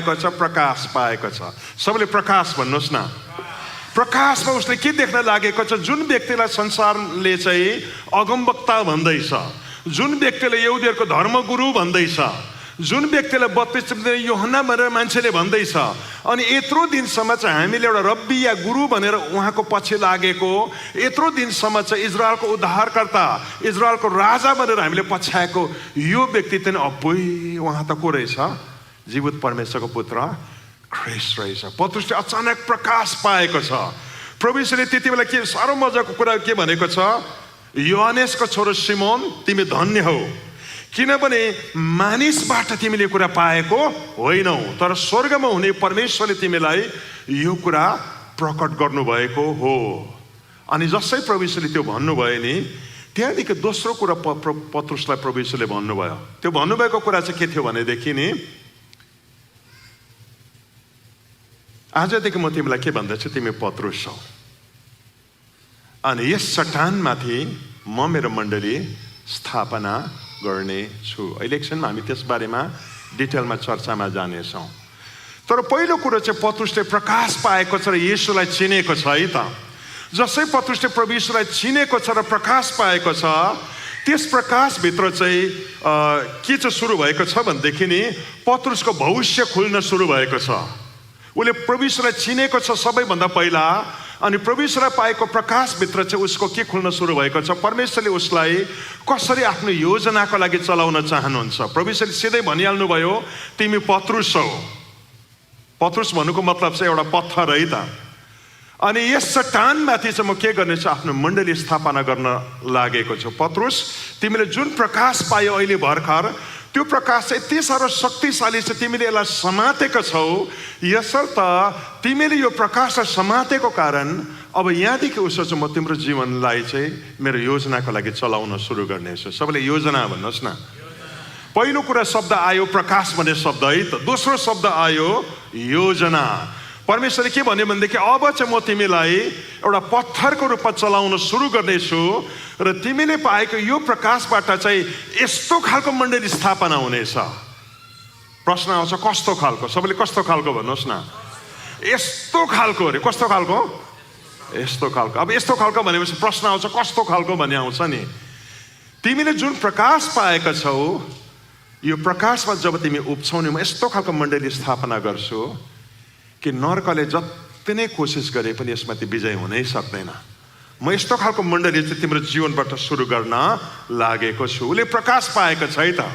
प्रकाश पाएको छ। सबैले प्रकाश भन्नुहोस् न। प्रकाशमा उसले के देख्न लागेको छ? जुन व्यक्तिलाई संसारले चाहिँ अगमवक्ता भन्दैछ, जुन व्यक्तिले यहुदीहरूको धर्मगुरु भन्दैछ, जुन व्यक्तिलाई बत्तिस यूहन्ना भनेर मान्छेले भन्दैछ, अनि यत्रो दिनसम्म चाहिँ हामीले एउटा रब्बी या गुरु भनेर उहाँको पछि लागेको, यत्रो दिनसम्म चाहिँ इजरायलको उद्धारकर्ता, इजरायलको राजा भनेर हामीले पछ्याएको यो व्यक्ति चाहिँ अब्बुई, उहाँ त को रहेछ? जीवित परमेश्वरको पुत्र ख्रीष्ट रहेछ। पत्रुसले अचानक प्रकाश पाएको छ। प्रभु यीशुले त्यति बेला के साह्रो मजाको कुरा के भनेको छ? योहानेसको छोरो सिमोन, तिमी धन्य हौ, किनभने मानिसबाट तिमीले कुरा पाएको होइनौ, तर स्वर्गमा हुने परमेश्वरले तिमीलाई यो कुरा प्रकट गर्नुभएको हो। अनि जसै प्रभु यीशुले त्यो भन्नुभयो नि, त्यहाँदेखि दोस्रो कुरा पत्रुसलाई प्रभु यीशुले भन्नुभयो। त्यो भन्नुभएको कुरा चाहिँ के थियो भनेदेखि नि, आजदेखि म तिमीलाई के भन्दैछु, तिमी पत्रुस हौ, अनि यस चट्टानमाथि म मेरो मण्डली स्थापना गर्ने छु। अहिले एकछिनमा हामी त्यस बारेमा डिटेलमा चर्चामा जानेछौँ। तर पहिलो कुरो चाहिँ पत्रुसले प्रकाश पाएको छ र येशूलाई चिनेको छ है त। जसै पत्रुसले प्रभु येशूलाई चिनेको छ र प्रकाश पाएको छ, त्यस प्रकाशभित्र चाहिँ के चाहिँ सुरु भएको छ भनेदेखि नि, पत्रुसको भविष्य खुल्न सुरु भएको छ। उसले प्रभु येशूलाई चिनेको छ सबैभन्दा पहिला, अनि प्रभु येशूलाई पाएको प्रकाशभित्र चाहिँ उसको के खुल्न सुरु भएको छ? परमेश्वरले उसलाई कसरी आफ्नो योजनाको लागि चलाउन चाहनुहुन्छ। प्रभु येशूले सिधै भनिहाल्नु भयो, तिमी पत्रुस हौ। पत्रुस भन्नुको मतलब चाहिँ एउटा पत्थर है त। अनि यस चट्टानमाथि चाहिँ म के गर्नेछु? आफ्नो मण्डली स्थापना गर्न लागेको छु। पत्रुस, तिमीले जुन प्रकाश पायो अहिले भर्खर, त्यो प्रकाश चाहिँ यति साह्रो शक्तिशाली छ, तिमीले यसलाई समातेको छौ। यसर्थ तिमीले यो प्रकाशलाई समातेको कारण अब यहाँदेखि उसो चाहिँ म तिम्रो जीवनलाई चाहिँ मेरो योजनाको लागि चलाउन सुरु गर्नेछु। सबैले योजना भन्नुहोस् न। पहिलो कुरा शब्द आयो प्रकाश भन्ने शब्द है त। दोस्रो शब्द आयो योजना। परमेश्वरले के भन्यो भनेदेखि अब चाहिँ म तिमीलाई एउटा पत्थरको रूपमा चलाउन सुरु गर्नेछु र तिमीले पाएको यो प्रकाशबाट चाहिँ यस्तो खालको मण्डली स्थापना हुनेछ। प्रश्न आउँछ कस्तो खालको? सबैले कस्तो खालको भन्नुहोस् न। यस्तो खालको अरे। कस्तो खालको? यस्तो खालको। अब यस्तो खालको भनेपछि प्रश्न आउँछ कस्तो खालको भन्ने आउँछ नि। तिमीले जुन प्रकाश पाएका छौ, यो प्रकाशमा जब तिमी उब्छौ नि, म यस्तो खालको मण्डली स्थापना गर्छु कि नर्कले जति नै कोसिस गरे पनि यसमाथि विजय हुनै सक्दैन। म यस्तो खालको मण्डली चाहिँ तिम्रो जीवनबाट सुरु गर्न लागेको छु। उसले प्रकाश पाएको छ है त।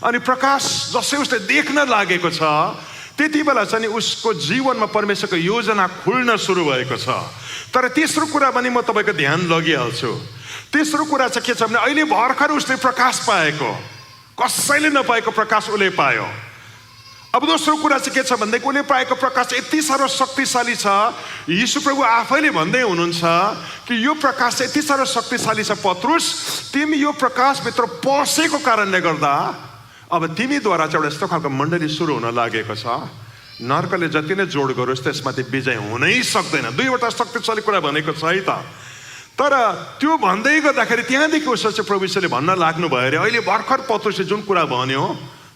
अनि प्रकाश जसै उसले देख्न लागेको छ, त्यति बेला चाहिँ उसको जीवनमा परमेश्वरको योजना खुल्न सुरु भएको छ। तर तेस्रो कुरा पनि म तपाईँको ध्यान लगिहाल्छु। तेस्रो कुरा चाहिँ के छ भने, अहिले भर्खर उसले प्रकाश पाएको, कसैले नपाएको प्रकाश उसले पायो। अब दोस्रो कुरा चाहिँ के छ भनेदेखि, उसले पाएको प्रकाश यति साह्रो शक्तिशाली छ। यीशु प्रभु आफैले भन्दै हुनुहुन्छ कि यो प्रकाश यति साह्रो शक्तिशाली छ, पत्रुस तिमी यो प्रकाशभित्र पसेको कारणले गर्दा अब तिमीद्वारा चाहिँ एउटा यस्तो खालको मण्डली सुरु हुन लागेको छ। नर्कले जति नै जोड गरोस् त्यसमाथि विजय हुनै सक्दैन। दुईवटा शक्तिशाली कुरा भनेको छ है त। तर त्यो भन्दै गर्दाखेरि त्यहाँदेखि उसो चाहिँ प्रभु यीशुले भन्न लाग्नु भयो अरे, अहिले भर्खर पत्रुसले जुन कुरा भन्यो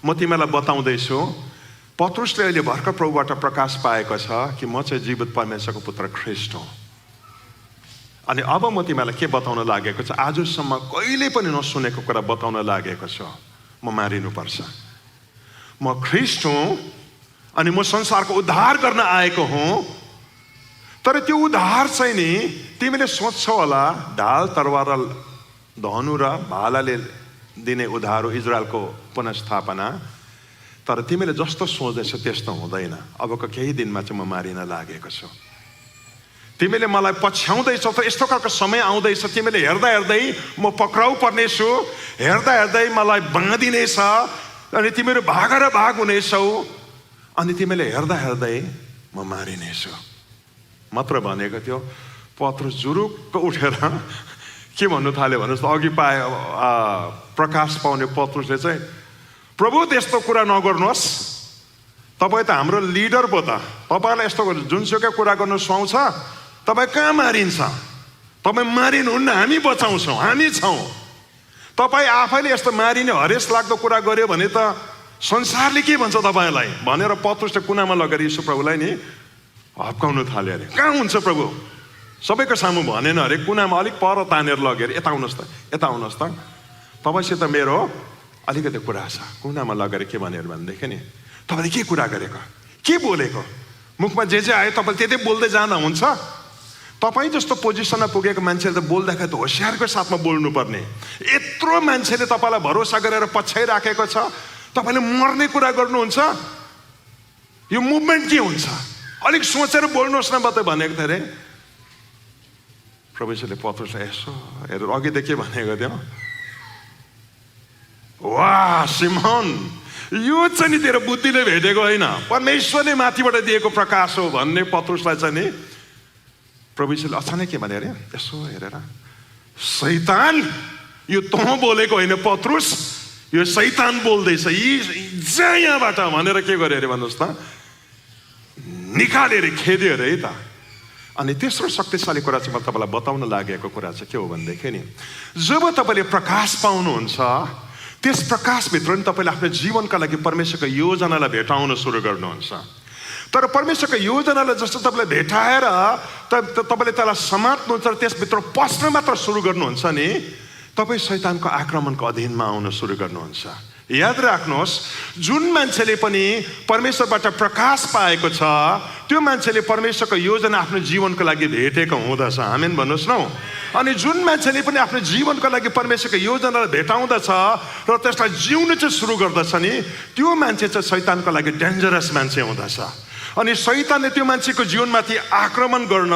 म तिमीलाई बताउँदैछु। पत्रुसले अहिले भर्खर प्रभुबाट प्रकाश पाएको छ कि म चाहिँ जीवित परमेश्वरको पुत्र ख्रीष्ट हुँ। अनि अब म तिमीलाई के बताउन लागेको छ? आजसम्म कहिले पनि नसुनेको कुरा बताउन लागेको छु। म मारिनुपर्छ, म ख्रीष्ट हुँ, अनि म संसारको उद्धार गर्न आएको हुँ। तर त्यो उद्धार चाहिँ नि तिमीले सोच्छौ होला ढाल तरवार धनु र भालाले दिने उद्धार हो, इजरायलको पुनर्स्थापना। तर तिमीले जस्तो सोच्दैछौ त्यस्तो हुँदैन। अबको केही दिनमा चाहिँ म मारिन लागेको छु। तिमीले मलाई पछ्याउँदैछौ, तर यस्तो खालको समय आउँदैछ, तिमीले हेर्दा हेर्दै म पक्राउ पर्नेछु, हेर्दा हेर्दै मलाई बाँधिनेछ, अनि तिमीहरू भागेर भाग हुनेछौ, अनि तिमीले हेर्दा हेर्दै म मारिनेछु मात्र भनेको थियो। पत्रुस जुरुक्क उठेर के भन्नु थाल्यो भन्नुहोस् त? अघि प्रकाश पाउने पत्रुसले चाहिँ, प्रभु त्यस्तो कुरा नगर्नुहोस्, तपाईँ त हाम्रो लिडर पो त, तपाईँलाई यस्तो जुनसुकै कुरा गर्नु सुहाउँछ, तपाईँ कहाँ मारिन्छ? तपाईँ मारिनुहुन्न, हामी बचाउँछौँ, हामी छौँ। तपाईँ आफैले यस्तो मारिने हरेस लाग्दो कुरा गर्यो भने त संसारले के भन्छ तपाईँलाई भनेर पत्रुसले कुनामा लगेर यीशु प्रभुलाई नि हप्काउन थाल्यो अरे। कहाँ हुन्छ प्रभु? सबैको सामु भनेन अरे, कुनामा अलिक पर तानेर लगेर यता आउनुहोस् त, यता आउनुहोस् त, तपाईँसित मेरो अलिकति कुरा छ। कुनामा लगेर के भनेर भनेदेखि नि, तपाईँले के कुरा गरेको, के बोलेको, मुखमा जे आयो तपाईँले त्यतै बोल्दै जानुहुन्छ? तपाईँ जस्तो पोजिसनमा पुगेको मान्छेले त बोल्दाखेरि त होसियारको साथमा बोल्नुपर्ने। यत्रो मान्छेले तपाईँलाई भरोसा गरेर पछ्याइराखेको छ, तपाईँले मर्ने कुरा गर्नुहुन्छ? यो मुभमेन्ट के हुन्छ? अलिक सोचेर बोल्नुहोस् न त भनेको थिएँ अरे। प्रभुले पत्रुसलाई यसो हेरेर अघिदेखि भनेको थियो, वाह सिमोन, यो चाहिँ नि तेरो बुद्धिले भेटेको होइन, परमेश्वरले माथिबाट दिएको प्रकाश हो भन्ने पत्रुसलाई चाहिँ नि प्रभुले अचानक के भने अरे, यसो हेरेर, शैतान, यो तँ बोलेको होइन पत्रुस, यो शैतान बोल्दैछ, यी जा यहाँबाट भनेर के गरे अरे भन्नुहोस् त, निकालेर खेद्यो अरे है त। अनि तेस्रो शक्तिशाली कुरा चाहिँ म तपाईँलाई बताउन लागेको कुरा चाहिँ के हो भनेदेखि नि, जब तपाईँले प्रकाश पाउनुहुन्छ त्यस प्रकाशभित्र नि तपाईँले आफ्नो जीवनका लागि परमेश्वरको योजनालाई भेटाउन सुरु गर्नुहुन्छ। तर परमेश्वरको योजनालाई जस्तो तपाईँले भेटाएर तपाईँले त्यसलाई समात्नुहुन्छ र त्यसभित्र पस्न मात्र सुरु गर्नुहुन्छ नि, तपाईँ शैतानको आक्रमणको अधीनमा आउन सुरु गर्नुहुन्छ। याद राख्नुहोस्, जुन मान्छेले पनि परमेश्वरबाट प्रकाश पाएको छ त्यो मान्छेले परमेश्वरको योजना आफ्नो जीवनको लागि भेटेको हुँदछ। आमेन भन्नुहोस् न। अनि जुन मान्छेले पनि आफ्नो जीवनको लागि परमेश्वरको योजनालाई भेटाउँदछ र त्यसलाई जिउनु चाहिँ सुरु गर्दछ नि, त्यो मान्छे चाहिँ शैतानको लागि डेन्जरस मान्छे हुँदछ। अनि शैतानले त्यो मान्छेको जीवनमाथि आक्रमण गर्न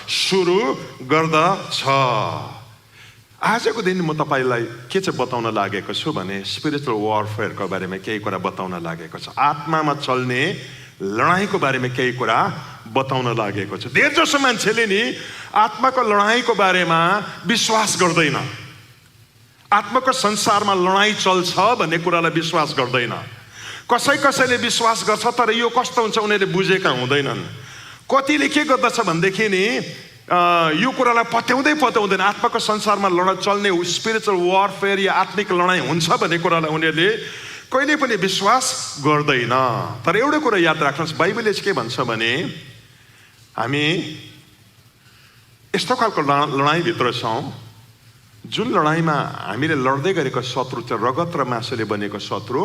सुरु गर्दछ। आजको दिन म तपाईँलाई के चाहिँ बताउन लागेको छु भने स्पिरिचुअल वारफेयरको बारेमा केही कुरा बताउन लागेको छ। आत्मामा चल्ने लडाइँको बारेमा केही कुरा बताउन लागेको छु। धेर जसो मान्छेले नि आत्माको लडाइँको बारेमा विश्वास गर्दैन, आत्माको संसारमा लडाइँ चल्छ भन्ने कुरालाई विश्वास गर्दैन। कसैले विश्वास गर्छ तर यो कस्तो हुन्छ उनीहरूले बुझेका हुँदैनन्। कतिले के गर्दछ भनेदेखि नि यो कुरालाई पत्याउँदैन, आत्माको संसारमा लडाइँ चल्ने स्पिरिचुअल वारफेयर या आत्मिक लडाइँ हुन्छ भन्ने कुरालाई उनीहरूले कहिले पनि विश्वास गर्दैन। तर एउटै कुरा याद राख्नुहोस्, बाइबलले चाहिँ के भन्छ भने हामी यस्तो खालको लडाइँभित्र छौँ जुन लडाइँमा हामीले लड्दै गरेको शत्रु चाहिँ रगत र मासुले बनेको शत्रु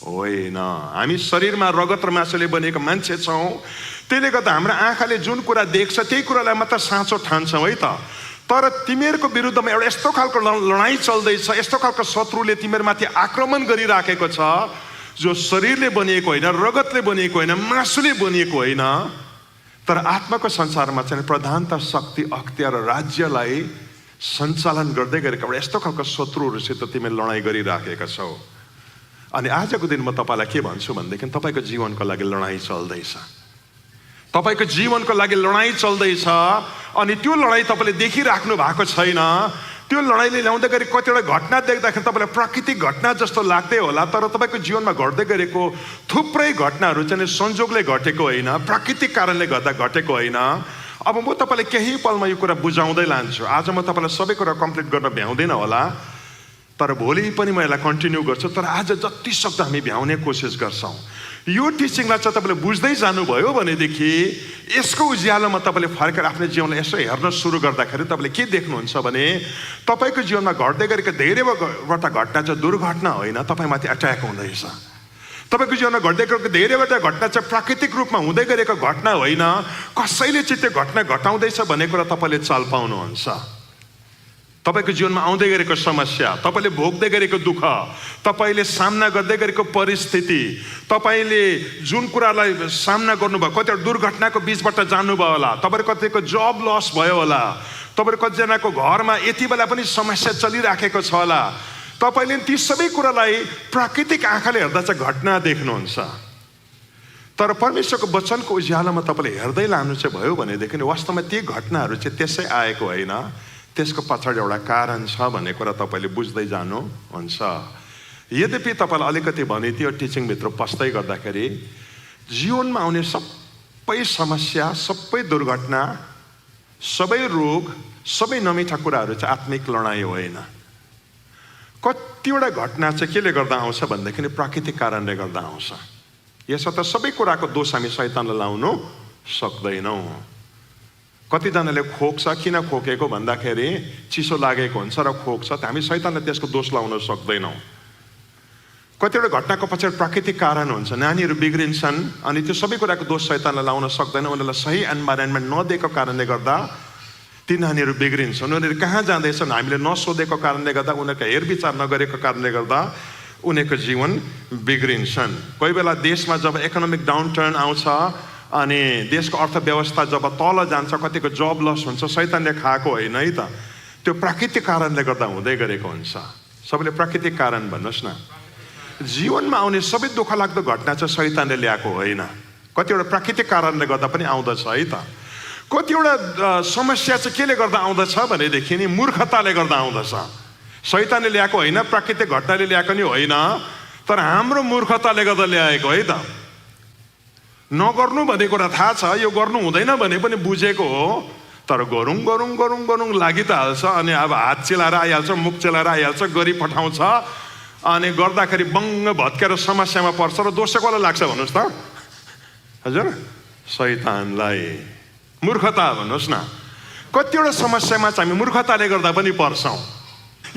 होइन। हामी शरीरमा रगत र मासुले बनेको मान्छे छौँ। त्यसले गर्दा हाम्रो आँखाले जुन कुरा देख्छ त्यही कुरालाई मात्र साँचो ठान्छौँ है त। तर तिमीहरूको विरुद्धमा एउटा यस्तो खालको लडाइँ चल्दैछ, यस्तो खालको शत्रुले तिमीहरूमाथि आक्रमण गरिराखेको छ जो शरीरले बनिएको होइन, रगतले बनिएको होइन, मासुले बनिएको होइन, तर आत्माको संसारमा चाहिँ प्रधानता, शक्ति, अख्तियार र राज्यलाई सञ्चालन गर्दै गरेको एउटा यस्तो खालको शत्रुहरूसित तिमीले लडाइँ गरिराखेका छौ। अनि आजको दिन म तपाईँलाई के भन्छु भनेदेखि तपाईँको जीवनको लागि लडाइँ चल्दैछ, तपाईँको जीवनको लागि लडाइँ चल्दैछ। अनि त्यो लडाइँ तपाईँले देखिराख्नु भएको छैन। त्यो लडाइँले ल्याउँदै गरी कतिवटा घटना देख्दाखेरि तपाईँलाई प्राकृतिक घटना जस्तो लाग्दै होला, तर तपाईँको जीवनमा घट्दै गरेको थुप्रै घटनाहरू चाहिँ संजोगले घटेको होइन, प्राकृतिक कारणले गर्दा घटेको होइन। अब म तपाईँलाई केही पलमा यो कुरा बुझाउँदै लान्छु। आज म तपाईँलाई सबै कुरा कम्प्लिट गर्न भ्याउँदैन होला, तर भोलि पनि म यसलाई कन्टिन्यू गर्छु। तर आज जति सक्दो हामी भ्याउने कोसिस गर्छौँ। यो टिचिङलाई चाहिँ तपाईँले बुझ्दै जानुभयो भनेदेखि यसको उज्यालोमा तपाईँले फर्केर आफ्नो जीवनलाई यसो हेर्न सुरु गर्दाखेरि तपाईँले के देख्नुहुन्छ भने तपाईँको जीवनमा घट्दै गरेको धेरैवटा घटना चाहिँ दुर्घटना होइन, तपाईँमाथि अट्याक हुँदैछ। तपाईँको जीवनमा घट्दै गरेको धेरैवटा घटना चाहिँ प्राकृतिक रूपमा हुँदै गरेको घटना होइन, कसैले चाहिँ त्यो घटना घटाउँदैछ भन्ने कुरा तपाईँले चाल पाउनुहुन्छ। तपाईँको जीवनमा आउँदै गरेको समस्या, तपाईँले भोग्दै गरेको दुःख, तपाईँले सामना गर्दै गरेको परिस्थिति, तपाईँले जुन कुरालाई सामना गर्नुभयो, कतिवटा दुर्घटनाको बिचबाट जानुभयो होला, तपाईँको कतिको जब लस भयो होला, तपाईँहरू कतिजनाको घरमा यति बेला पनि समस्या चलिराखेको छ होला, तपाईँले ती सबै कुरालाई प्राकृतिक आँखाले हेर्दा चाहिँ घटना देख्नुहुन्छ। तर परमेश्वरको वचनको उज्यालोमा तपाईँले हेर्दै लानु चाहिँ भयो भनेदेखि वास्तवमा ती घटनाहरू चाहिँ त्यसै आएको होइन, त्यसको पछाडि एउटा कारण छ भन्ने कुरा तपाईँले बुझ्दै जानुहुन्छ। यद्यपि तपाईँलाई अलिकति भनिदियो टिचिङभित्र पस्दै गर्दाखेरि जीवनमा आउने सबै समस्या, सबै दुर्घटना, सबै रोग, सबै नमिठा कुराहरू चाहिँ आत्मिक लडाइँ होइन। कतिवटा घटना चाहिँ केले गर्दा आउँछ भन्दाखेरि प्राकृतिक कारणले गर्दा आउँछ। यसर्थ सबै कुराको दोष हामी शैतानलाई लाउनु सक्दैनौँ। कतिजनाले खोक्छ, किन खोकेको भन्दाखेरि चिसो लागेको हुन्छ र खोक्छ, हामी शैतानलाई त्यसको दोष लाउन सक्दैनौँ। कतिवटा घटनाको पछाडि प्राकृतिक कारण हुन्छ, नानीहरू बिग्रिन्छन् अनि त्यो सबै कुराको दोष शैतानलाई लाउन सक्दैन। उनीहरूलाई सही एन्भाइरोन्मेन्ट नदिएको कारणले गर्दा ती नानीहरू बिग्रिन्छन्। उनीहरू कहाँ जाँदैछन् हामीले नसोधेको कारणले गर्दा, उनीहरूको हेरविचार नगरेको कारणले गर्दा उनीहरूको जीवन बिग्रिन्छन्। कोही बेला देशमा जब इकोनोमिक डाउनटर्न आउँछ अनि देशको अर्थव्यवस्था जब तल जान्छ, कतिको जब लस हुन्छ, शैतानले खाएको होइन है त, त्यो प्राकृतिक कारणले गर्दा हुँदै गरेको हुन्छ। सबैले प्राकृतिक कारण भन्नुहोस् न। जीवनमा आउने सबै दुःख लाग्दो घटना चाहिँ शैतानले ल्याएको होइन, कतिवटा प्राकृतिक कारणले गर्दा पनि आउँदछ है त। कतिवटा समस्या चाहिँ केले गर्दा आउँदछ भनेदेखि नि मूर्खताले गर्दा आउँदछ। शैतानले ल्याएको होइन, प्राकृतिक घटनाले ल्याएको नि होइन, तर हाम्रो मूर्खताले गर्दा ल्याएको है त। नगर्नु भन्ने कुरा थाहा छ, यो गर्नु हुँदैन भने पनि बुझेको हो, तर गरौँ गरौँ गरौँ गरौँ लागि त हाल्छ। अनि अब हात चिलाएर आइहाल्छ, मुख चिलाएर आइहाल्छ, गरी पठाउँछ अनि गर्दाखेरि बङ्ग भत्केर समस्यामा पर्छ र दोष कसलाई लाग्छ भन्नुहोस् त? हजुर, शैतानलाई। मूर्खता भन्नुहोस् न। कतिवटा समस्यामा चाहिँ हामी मूर्खताले गर्दा पनि पर्छौँ।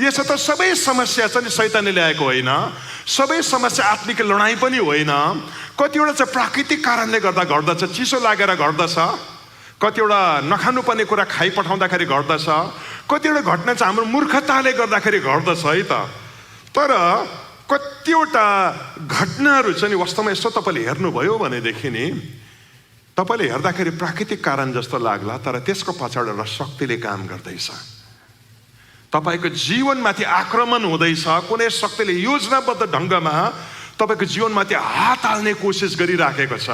यसो त सबै समस्या चाहिँ शैतानले ल्याएको होइन, सबै समस्या आत्मिक लडाइँ पनि होइन। कतिवटा चाहिँ प्राकृतिक कारणले गर्दा घट्दछ, चिसो लागेर घट्दछ, कतिवटा नखानु पर्ने कुरा खाइपठाउँदाखेरि घट्दछ, कतिवटा घटना चाहिँ हाम्रो मूर्खताले गर्दाखेरि घट्दछ है त। तर कतिवटा घटनाहरू चाहिँ वास्तवमा यसो तपाईँले हेर्नुभयो भनेदेखि नि तपाईँले हेर्दाखेरि प्राकृतिक कारण जस्तो लाग्ला, तर त्यसको पछाडि एउटा शक्तिले काम गर्दैछ। तपाईँको जीवनमाथि आक्रमण हुँदैछ, कुनै शक्तिले योजनाबद्ध ढङ्गमा तपाईँको जीवनमाथि हात हाल्ने कोसिस गरिराखेको छ।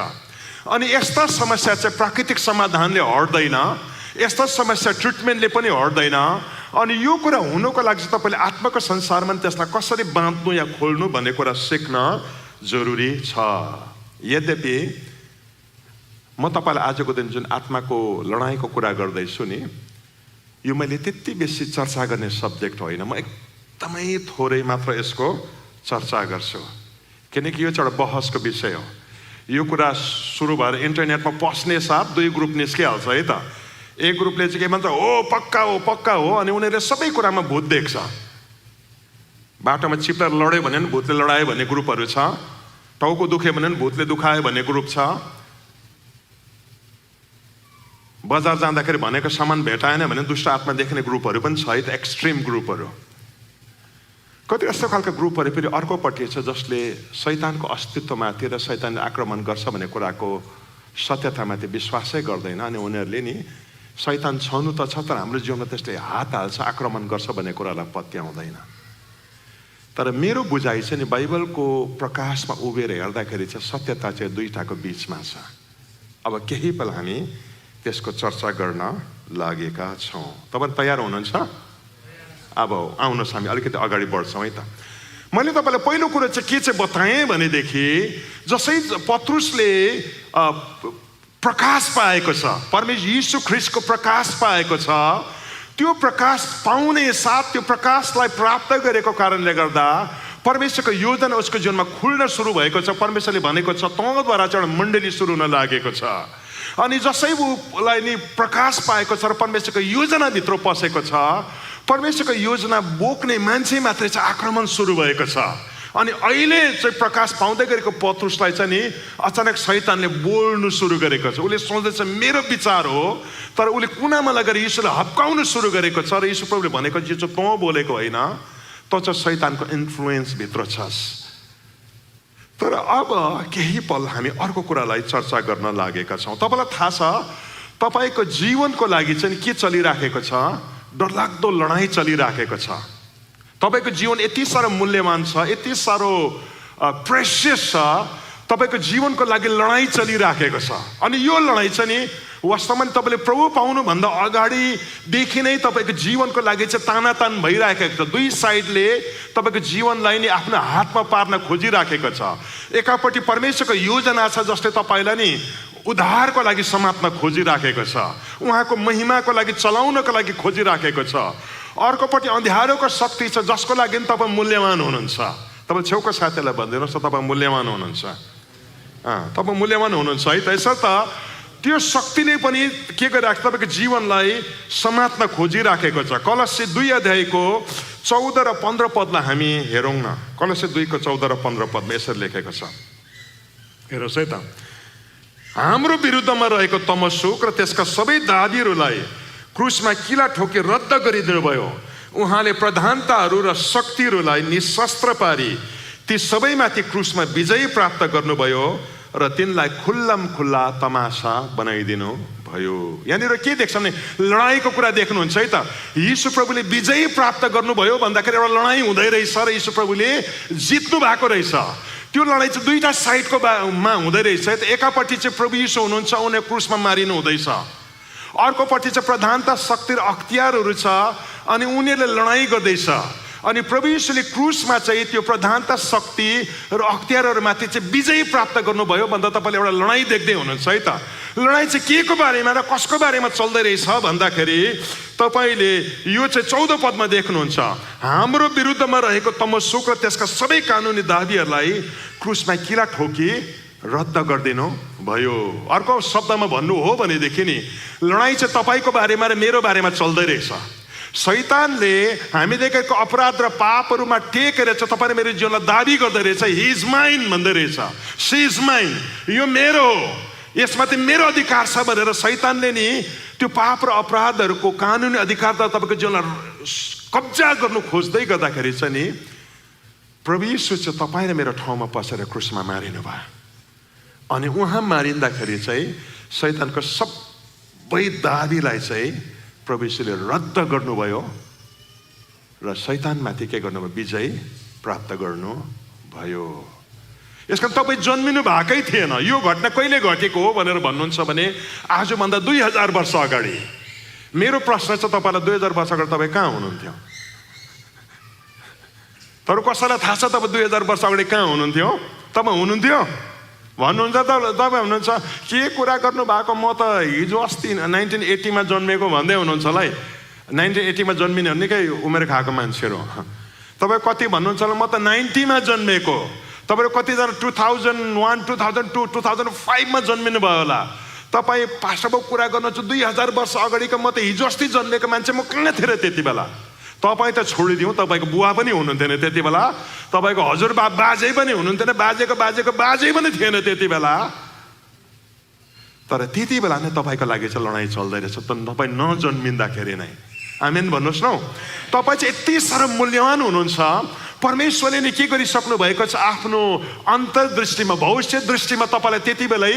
अनि यस्ता समस्या चाहिँ प्राकृतिक समाधानले हट्दैन, यस्ता समस्या ट्रिटमेन्टले पनि हट्दैन। अनि यो कुरा हुनुको लागि तपाईँले आत्माको संसारमा त्यसलाई कसरी बाँध्नु या खोल्नु भन्ने कुरा सिक्न जरुरी छ। यद्यपि म तपाईँलाई आजको दिन जुन आत्माको लडाइँको कुरा गर्दैछु नि, यो मैले त्यति बेसी चर्चा गर्ने सब्जेक्ट होइन, म एकदमै थोरै मात्र यसको चर्चा गर्छु, किनकि यो चाहिँ एउटा बहसको विषय हो। यो कुरा सुरु भएर इन्टरनेटमा पस्ने साथ दुई ग्रुप निस्किहाल्छ है त। एक ग्रुपले चाहिँ के भन्छ, हो पक्का हो पक्का हो, अनि उनीहरूले सबै कुरामा भूत देख्छ। बाटोमा चिप्लेर लड्यो भने पनि भूतले लडायो भन्ने ग्रुपहरू छ, टाउको दुख्यो भने पनि भूतले दुखायो भन्ने ग्रुप छ, बजार जाँदाखेरि भनेको सामान भेटाएन भने दुष्ट आत्मा देख्ने ग्रुपहरू पनि छ है त, एक्सट्रिम ग्रुपहरू। कति यस्तो खालको ग्रुपहरू फेरि अर्कोपट्टि छ जसले शैतानको अस्तित्वमाथि र शैतानले आक्रमण गर्छ भन्ने कुराको सत्यतामाथि विश्वासै गर्दैन। अनि उनीहरूले नि शैतान छनु त छ, तर हाम्रो जीवनमा त्यसले हात हाल्छ, आक्रमण गर्छ भन्ने कुरालाई पत्याउँदैन। तर मेरो बुझाइ चाहिँ नि बाइबलको प्रकाशमा उभिएर हेर्दाखेरि चाहिँ सत्यता चाहिँ दुईटाको बिचमा छ। अब केही पल हामी त्यसको चर्चा गर्न लागेका छौँ। तपाईँ तयार हुनुहुन्छ? अब आउनुहोस् हामी अलिकति अगाडि बढ्छौँ है त। मैले तपाईँलाई पहिलो कुरो चाहिँ के चाहिँ बताएँ भनेदेखि, जसै पत्रुसले प्रकाश पाएको छ, परमेश्वर यीशु ख्रीष्टको प्रकाश पाएको छ, त्यो प्रकाश पाउने साथ त्यो प्रकाशलाई प्राप्त गरेको कारणले गर्दा परमेश्वरको योजना उसको जीवनमा खुल्न सुरु भएको छ। परमेश्वरले भनेको छ तँद्वारा चाहिँ एउटा मण्डली सुरु हुन लागेको छ। अनि जसै उसलाई नि प्रकाश पाएको छ र परमेश्वरको योजनाभित्र पसेको छ, परमेश्वरको योजना बोक्ने मान्छे मात्रै चाहिँ आक्रमण सुरु भएको छ। अनि अहिले चाहिँ प्रकाश पाउँदै गरेको पत्रुसलाई चाहिँ नि अचानक शैतानले बोल्नु सुरु गरेको छ। उसले सोच्दैछ मेरो विचार हो, तर उसले कुनामा लगेर यीशुलाई हप्काउनु सुरु गरेको छ। र यीशु प्रभुले भनेको जो चाहिँ तँ बोलेको होइन, त चाहिँ शैतानको इन्फ्लुएन्स भित्र छस्। तर अब केही पल हामी अर्को कुरालाई चर्चा गर्न लागेका छौँ। तपाईँलाई थाहा छ तपाईँको जीवनको लागि चाहिँ के चलिराखेको छ? डरलाग्दो लडाइँ चलिराखेको छ। तपाईँको जीवन यति साह्रो मूल्यवान छ, यति साह्रो प्रेसियस छ, तपाईँको जीवनको लागि लडाइँ चलिराखेको छ। अनि यो लडाइँ चाहिँ नि वास्तवमा तपाईँले प्रभु पाउनुभन्दा अगाडिदेखि नै तपाईँको जीवनको लागि चाहिँ तानातान भइराखेको छ। दुई साइडले तपाईँको जीवनलाई नि आफ्नो हातमा पार्न खोजिराखेको छ। एकापट्टि परमेश्वरको योजना छ जसले तपाईँलाई नि उद्धारको लागि समात्न खोजिराखेको छ, उहाँको महिमाको लागि चलाउनको लागि खोजिराखेको छ। अर्कोपट्टि अँध्यारोको शक्ति छ जसको लागि तपाईँ मूल्यवान हुनुहुन्छ। तपाईँ छेउको साथीलाई भनिदिनुहोस् त तपाईँ मूल्यवान हुनुहुन्छ। तपाईँ मूल्यवान हुनुहुन्छ है त। यसर्थ त्यो शक्तिले पनि के गरिरहेको छ, तपाईँको जीवनलाई समात्न खोजिराखेको छ। कलस्सी 2 अध्यायको 14 र 15 पदलाई हामी हेरौँ न। कलस्सी 2 को 14 र 15 पदमा यसरी लेखेको छ, हेर्नुहोस् है त। हाम्रो विरुद्धमा रहेको तमसुक र त्यसका सबै दाबीहरूलाई क्रुसमा किला ठोकी रद्द गरिदिनु भयो। उहाँले प्रधानताहरू र शक्तिहरूलाई निशस्त्र पारी ती सबैमाथि क्रुसमा विजय प्राप्त गर्नुभयो र तिनलाई खुल्लम खुल्ला तमासा बनाइदिनु भयो। यहाँनिर के देख्छ भने लडाइँको कुरा देख्नुहुन्छ है त। यीशु प्रभुले विजय प्राप्त गर्नुभयो भन्दाखेरि एउटा लडाइँ हुँदै रहेछ र यीशु प्रभुले जित्नु भएको रहेछ। त्यो लडाइँ चाहिँ दुईटा साइडको मा हुँदै रहेछ है त। एकापट्टि चाहिँ प्रभु यीशु हुनुहुन्छ, उनी क्रुसमा मारिनु हुँदैछ। अर्कोपट्टि चाहिँ प्रधानता, शक्ति र अख्तियारहरू छ अनि उनीहरूले लडाइँ गर्दैछ। अनि प्रभु यीशुले क्रुसमा चाहिँ त्यो प्रधानता, शक्ति र अख्तियारहरूमाथि चाहिँ विजय प्राप्त गर्नुभयो भन्दा तपाईँले एउटा लडाइँ देख्दै हुनुहुन्छ है त। लडाइँ चाहिँ के को बारेमा र कसको बारेमा चल्दै रहेछ भन्दाखेरि तपाईँले यो चाहिँ 14 पदमा देख्नुहुन्छ। हाम्रो विरुद्धमा रहेको तमसुक र त्यसका सबै कानुनी दाबीहरूलाई क्रुसमा किला ठोकी रद्द गरिदिनु भयो। अर्को शब्दमा भन्नु हो भनेदेखि नि लडाइँ चाहिँ तपाईँको बारेमा र मेरो बारेमा चल्दै रहेछ। शैतानले हामी देखेको अपराध र पापहरूमा टेकेर चाहिँ तपाईँले मेरो जीवनलाई दाबी गर्दै रहेछ। हि इज माइन भन्दै रहेछ, सी इज माइन, यो मेरो हो, यसमा चाहिँ मेरो अधिकार छ भनेर शैतानले नि त्यो पाप र अपराधहरूको कानुनी अधिकार त तपाईँको जीवनलाई कब्जा गर्नु खोज्दै गर्दाखेरि चाहिँ नि प्रभु यीशु चाहिँ तपाईँ र मेरो ठाउँमा पसेर क्रुसमा मारिनु भयो। अनि उहाँ मारिँदाखेरि चाहिँ शैतानको सबै दाबीलाई चाहिँ प्रभु यीशुले रद्द गर्नुभयो र शैतानमाथि के गर्नुभयो, विजय प्राप्त गर्नुभयो। यसका तपाईँ जन्मिनु भएकै थिएन, यो घटना कहिले घटेको हो भनेर भन्नुहुन्छ भने आजभन्दा 2000 वर्ष अगाडि। मेरो प्रश्न चाहिँ तपाईँलाई 2000 वर्ष अगाडि तपाईँ कहाँ हुनुहुन्थ्यो? तर कसैलाई थाहा छ तपाईँ 2000 वर्ष अगाडि कहाँ हुनुहुन्थ्यो? तपाईँ हुनुहुन्थ्यो भन्नुहुन्छ त। तपाईँ हुनुहुन्छ के कुरा गर्नुभएको, म त हिजो अस्ति 1980 मा जन्मेको भन्दै हुनुहुन्छ होला है। 1980 मा जन्मिने हो, निकै उमेर खाएको मान्छेहरू। तपाईँ कति भन्नुहुन्छ होला, म त 90 मा जन्मेको। तपाईँहरू कतिजना 2001, 2002, 2005 मा जन्मिनु भयो होला। तपाईँ भाषाको कुरा गर्नुहुन्छ 2000 वर्ष अगाडिको, म त हिजो अस्ति जन्मेको मान्छे, म कहाँ थिएँ त्यति बेला? तपाईँ त छोडिदिउँ, तपाईँको बुवा पनि हुनुहुन्थेन त्यति बेला, तपाईँको हजुरबा बाजे पनि हुनुहुन्थेन, बाजेको बाजेको बाजे पनि थिएन त्यति बेला। तर त्यति बेला नै तपाईँको लागि चाहिँ लडाइँ चल्दै रहेछ, तपाईँ नजन्मिँदाखेरि नै। आमेन भन्नुहोस् न। तपाईँ चाहिँ यति साह्रो मूल्यवान हुनुहुन्छ। परमेश्वरले नै के गरिसक्नु भएको छ, आफ्नो अन्तर्दृष्टिमा, भविष्य दृष्टिमा तपाईँलाई त्यति बेलै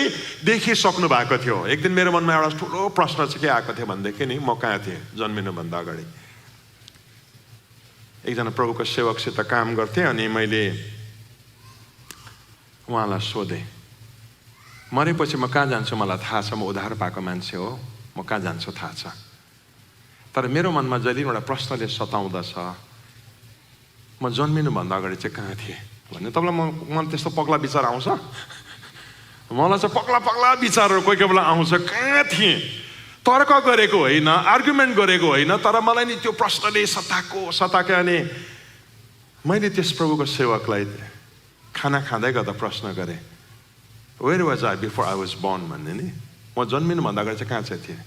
देखिसक्नु भएको थियो। एक दिन मेरो मनमा एउटा ठुलो प्रश्न चाहिँ के आएको थियो भनेदेखि नि, म कहाँ थिएँ जन्मिनुभन्दा अगाडि? एकजना प्रभुको सेवकसित काम गर्थेँ अनि मैले उहाँलाई सोधेँ, मरेपछि म कहाँ जान्छु मलाई थाहा छ, म उद्धार पाएको मान्छे हो, म कहाँ जान्छु थाहा छ। तर मेरो मनमा जहिले एउटा प्रश्नले सताउँदछ, म जन्मिनुभन्दा अगाडि चाहिँ कहाँ थिएँ भन्ने। तपाईँलाई मलाई त्यस्तो पग्ला विचार आउँछ? मलाई चाहिँ पग्ला पग्ला विचारहरू कोही कोही बेला आउँछ। कहाँ थिएँ? तर्क गरेको होइन, आर्गुमेन्ट गरेको होइन, तर मलाई नि त्यो प्रश्नले सताएको। अनि मैले त्यस प्रभुको सेवकलाई खाना खाँदै गर्दा प्रश्न गरेँ, where was I before I was born भन्ने नि, म जन्मिनुभन्दा अगाडि चाहिँ कहाँ चाहिँ थिएँ?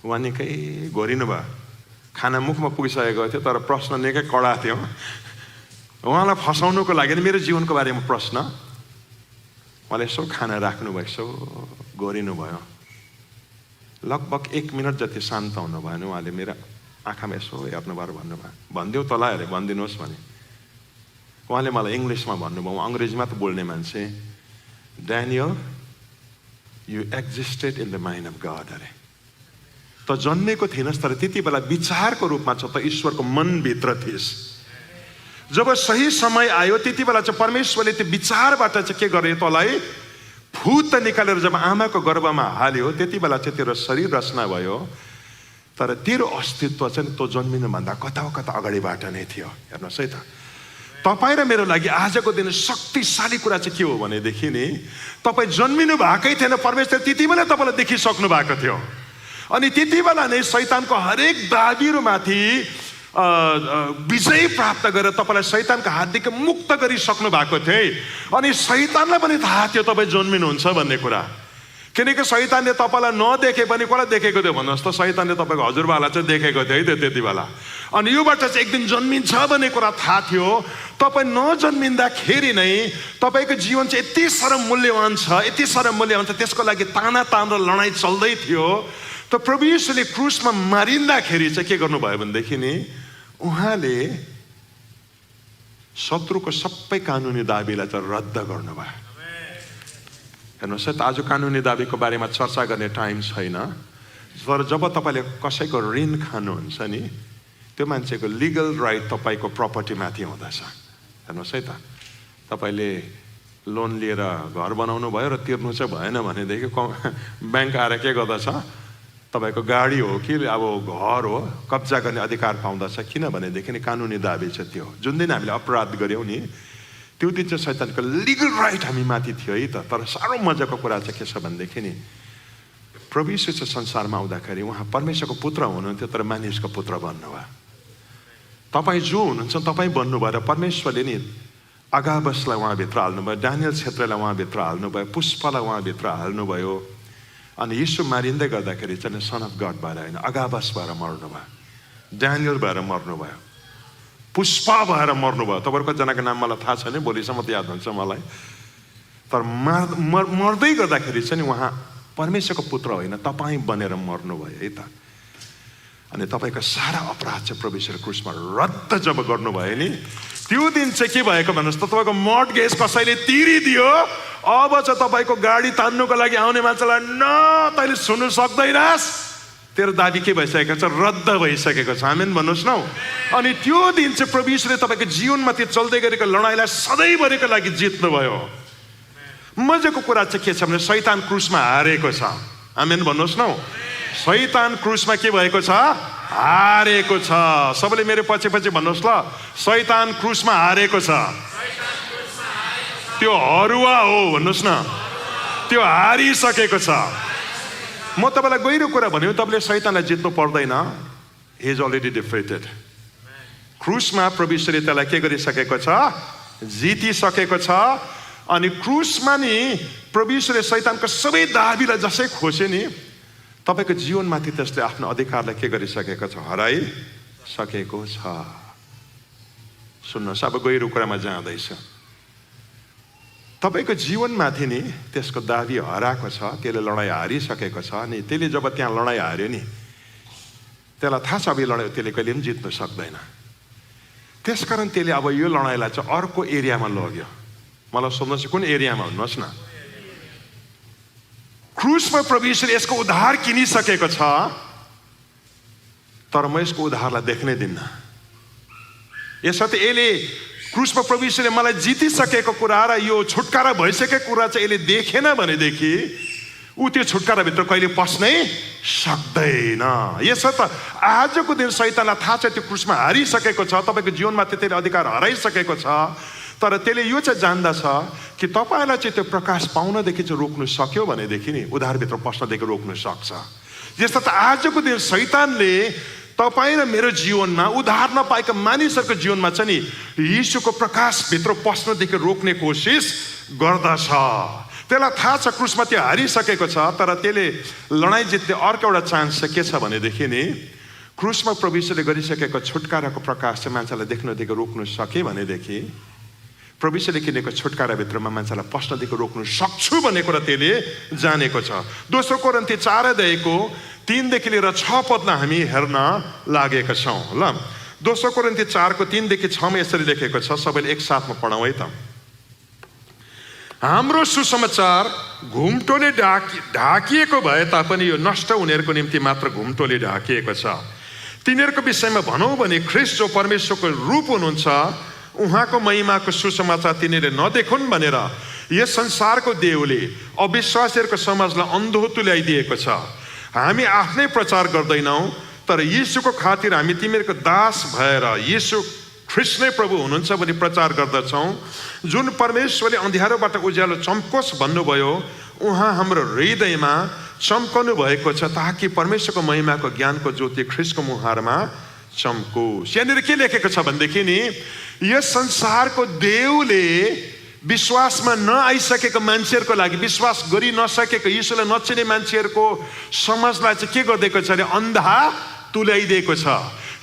उहाँ निकै घोरिनु भयो, खाना मुखमा पुगिसकेको थियो तर प्रश्न निकै कडा थियो। उहाँलाई फसाउनुको लागि मेरो जीवनको बारेमा प्रश्न, उहाँले यसो खाना राख्नुभयो, यसो घोरिनु भयो। लगभग 1 मिनट जति शान्त हुनु भएन, उहाँले मेरो आँखामा यसो हेर्नुभयो, भन्नुभयो, भनिदेऊ तँलाई अरे भनिदिनुहोस् भने। उहाँले मलाई इङ्ग्लिसमा भन्नुभयो, म अङ्ग्रेजीमा त बोल्ने मान्छे, Daniel you existed in the mind of God अरे। त जन्मेको थिएनस् तर त्यति बेला विचारको रूपमा छ त ईश्वरको मनभित्र थिइस्। जब सही समय आयो त्यति बेला चाहिँ परमेश्वरले त्यो विचारबाट चाहिँ के गरे, तँलाई भूत निकालेर जब आमाको गर्भमा हाल्यो त्यति बेला चाहिँ तेरो शरीर रचना भयो। तर तेरो अस्तित्व चाहिँ तँ जन्मिनुभन्दा कता कता अगाडिबाट नै थियो। हेर्नुहोस् है त, तपाईँ र मेरो लागि आजको दिन शक्तिशाली कुरा चाहिँ के हो भनेदेखि नि, तपाईँ जन्मिनु भएकै थिएन, परमेश्वर त्यति बेला तपाईँलाई देखिसक्नु भएको थियो। अनि त्यति बेला नै शैतानको हरेक दाबीहरूमाथि विजय प्राप्त गरेर तपाईँलाई शैतानको हातदेखि मुक्त गरिसक्नु भएको थिए। अनि शैतानलाई पनि थाहा थियो तपाईँ जन्मिनुहुन्छ भन्ने कुरा, किनकि शैतानले तपाईँलाई नदेखे पनि कसलाई देखेको थियो भन्नुहोस् त? शैतानले तपाईँको हजुरबालाई चाहिँ देखेको थियो है त्यो त्यति बेला। अनि योबाट चाहिँ एक दिन जन्मिन्छ भन्ने कुरा थाहा थियो। तपाईँ नजन्मिँदाखेरि नै तपाईँको जीवन चाहिँ यति साह्रो मूल्यवान छ, यति साह्रो मूल्यवान छ, त्यसको लागि तानातान र लडाइँ चल्दै थियो। त प्रभु येशूले क्रुसमा मारिँदाखेरि चाहिँ के गर्नुभयो भनेदेखि नि उहाँले शत्रुको सबै कानुनी दाबीलाई चाहिँ रद्द गर्नुभयो। हेर्नुहोस् है त, आज कानुनी दाबीको बारेमा चर्चा गर्ने टाइम छैन, तर जब तपाईँले कसैको ऋण खानुहुन्छ नि त्यो मान्छेको लिगल राइट तपाईँको प्रपर्टीमाथि हुँदछ। हेर्नुहोस् है त, तपाईँले लोन लिएर घर बनाउनु भयो र तिर्नु चाहिँ भएन भनेदेखि ब्याङ्क आएर के गर्दछ, तपाईँको गाडी हो कि अब घर हो कब्जा गर्ने अधिकार पाउँदछ। किनभनेदेखि कानुनी दाबी चाहिँ त्यो जुन दिन हामीले अपराध गऱ्यौँ नि त्यो दिन चाहिँ शैतानको लिगल राइट हामी माथि थियो है त। तर साह्रो मजाको कुरा चाहिँ के छ भनेदेखि नि प्रभु येशू चाहिँ संसारमा आउँदाखेरि उहाँ परमेश्वरको पुत्र हुनुहुन्थ्यो तर मानिसको पुत्र बन्नुभयो। तपाईँ जो हुनुहुन्छ तपाईँ बन्नुभयो र परमेश्वरले नि अगाबसलाई उहाँभित्र हाल्नुभयो, डानियल क्षेत्रलाई उहाँभित्र हाल्नुभयो, पुष्पलाई उहाँभित्र हाल्नुभयो। अनि यीशु मारिँदै गर्दाखेरि चाहिँ सन अफ गड भएर होइन अगाबस भएर मर्नुभयो, डानियल भएर मर्नुभयो, पुष्पा भएर मर्नुभयो। तपाईँहरूको जनाको नाम मलाई थाहा छैन, भोलिसम्म त याद हुन्छ मलाई। तर मर्दै गर्दाखेरि चाहिँ नि उहाँ परमेश्वरको पुत्र होइन तपाईँ बनेर मर्नुभयो है त। अनि तपाईँको सारा अपराध चाहिँ परमेश्वर क्रुसमा रद्द जब गर्नुभयो नि त्यो दिन चाहिँ के भएको भन्नुहोस् त, तपाईँको मर्टगेज कसैले तिरिदियो। अब चाहिँ तपाईँको गाडी तान्नुको लागि आउने मान्छेलाई न तैँले सुन्नु सक्दैनस्, तेरो दाबी के भइसकेको छ, रद्द भइसकेको छ। आमेन भन्नुहोस् न। अनि त्यो दिन चाहिँ प्रभु येशूले तपाईँको जीवनमा त्यो चल्दै गरेको लडाइँलाई सधैँभरिको लागि जित्नुभयो। मजाको कुरा चाहिँ के छ भने शैतान क्रुसमा हारेको छ। आमेन भन्नुहोस् न। शैतान क्रुसमा के भएको छ, हारेको छ। सबैले मेरो पछि पछि भन्नुहोस् ल, शैतान क्रुसमा हारेको छ। त्यो हरुवा हो भन्नुहोस् न, त्यो हारिसकेको छ। म तपाईँलाई गहिरो कुरा भन्यो, तपाईँले शैतानलाई जित्नु पर्दैन। He is already defeated. क्रुसमा प्रभु येशूले त्यसलाई के गरिसकेको छ, जितिसकेको छ। अनि क्रुसमा नि प्रभु येशूले शैतानको सबै दाबीलाई जसै खोसे नि तपाईँको जीवनमाथि त्यसले आफ्नो अधिकारलाई के गरिसकेको छ, हराइसकेको छ। सुन्नुहोस्, अब गहिरो कुरामा जाँदैछ। तपाईँको जीवनमाथि नि त्यसको दाबी हराएको छ, त्यसले लडाइँ हारिसकेको छ। अनि त्यसले जब त्यहाँ लडाइँ हार्यो नि त्यसलाई थाहा छ अब यो लडाइँ त्यसले कहिले पनि जित्नु सक्दैन। त्यसकारण त्यसले अब यो लडाइँलाई चाहिँ अर्को एरियामा लग्यो। मलाई सोध्नुहोस् कुन एरियामा भन्नुहोस् न। क्रुसमा प्रभु येशूले यसको उद्धार किनिसकेको छ, तर म यसको उद्धारलाई देख्नै दिन्न। यसर्थ यसले क्रुसमा प्रभु येशूले मलाई जितिसकेको कुरा र यो छुटकारा भइसकेको कुरा चाहिँ यसले देखेन भनेदेखि ऊ त्यो छुटकाराभित्र कहिले पस्नै सक्दैन। यसर्थ आजको दिन शैतानलाई थाहा छ त्यो क्रुसमा हारिसकेको छ, तपाईँको जीवनमाथि त्यसले अधिकार हराइसकेको छ। तर त्यसले यो चाहिँ जान्दछ कि तपाईँलाई चाहिँ त्यो प्रकाश पाउनदेखि चाहिँ रोक्नु सक्यो भनेदेखि नि उद्धारभित्र पस्नदेखि रोक्नु सक्छ। यसर्थ आजको दिन शैतानले तपाईँ र मेरो जीवनमा उद्धार नपाएका मानिसहरूको जीवनमा चाहिँ नि यीशुको प्रकाशभित्र पस्नदेखि रोक्ने कोसिस गर्दछ। त्यसलाई थाहा छ क्रुसमा त्यो हारिसकेको छ, तर त्यसले लडाइँ जित्ने अर्को एउटा चान्स चाहिँ के छ भनेदेखि नि क्रुसमा प्रभु येशूले गरिसकेको छुटकाराको प्रकाश चाहिँ मान्छेलाई देख्नदेखि रोक्नु सके भनेदेखि प्रभु येशूले किनेको छुटकाराभित्रमा मान्छेलाई पस्नदेखि रोक्नु सक्छु भन्ने कुरा त्यसले जानेको छ। दोस्रो कोरिन्थी 4 अध्यायको 3 देखि लिएर 6 पदलाई हामी हेर्न लागेका छौँ। ल, दोस्रो कोरिन्थी 4 को 3 देखि 6 मा यसरी लेखेको छ, सबैले एकसाथमा पढौँ है त। हाम्रो सुसमाचार घुम्टोले ढाकिएको भए तापनि यो नष्ट हुनेहरूको निम्ति मात्र घुम्टोले ढाकिएको छ। तिनीहरूको विषयमा भनौँ भने ख्रीष्ट जो परमेश्वरको रूप हुनुहुन्छ उहाँको महिमाको सुसमाचार तिनीहरूले नदेखुन् भनेर यस संसारको देवले अविश्वासीहरूको समाजलाई अन्धो तुल्याइदिएको छ। हामी आफ्नै प्रचार गर्दैनौँ, तर यीशुको खातिर हामी तिमीहरूको दास भएर यीशु ख्रीष्ट नै प्रभु हुनुहुन्छ भनी प्रचार गर्दछौँ। जुन परमेश्वरले अँध्यारोबाट उज्यालो चम्कोस् भन्नुभयो उहाँ हाम्रो हृदयमा चम्कनु भएको छ, ताकि परमेश्वरको महिमाको ज्ञानको ज्योति ख्रीष्टको मुहारमा चम्कोस्। यहाँनिर के लेखेको छ भनेदेखि नि, यस संसारको देवले विश्वासमा नआइसकेको मान्छेहरूको लागि, विश्वास गरि नसकेको, यीशुलाई नचिने मान्छेहरूको समाजलाई चाहिँ के गरिदिएको छ अरे, अन्धा तुल्याइदिएको छ।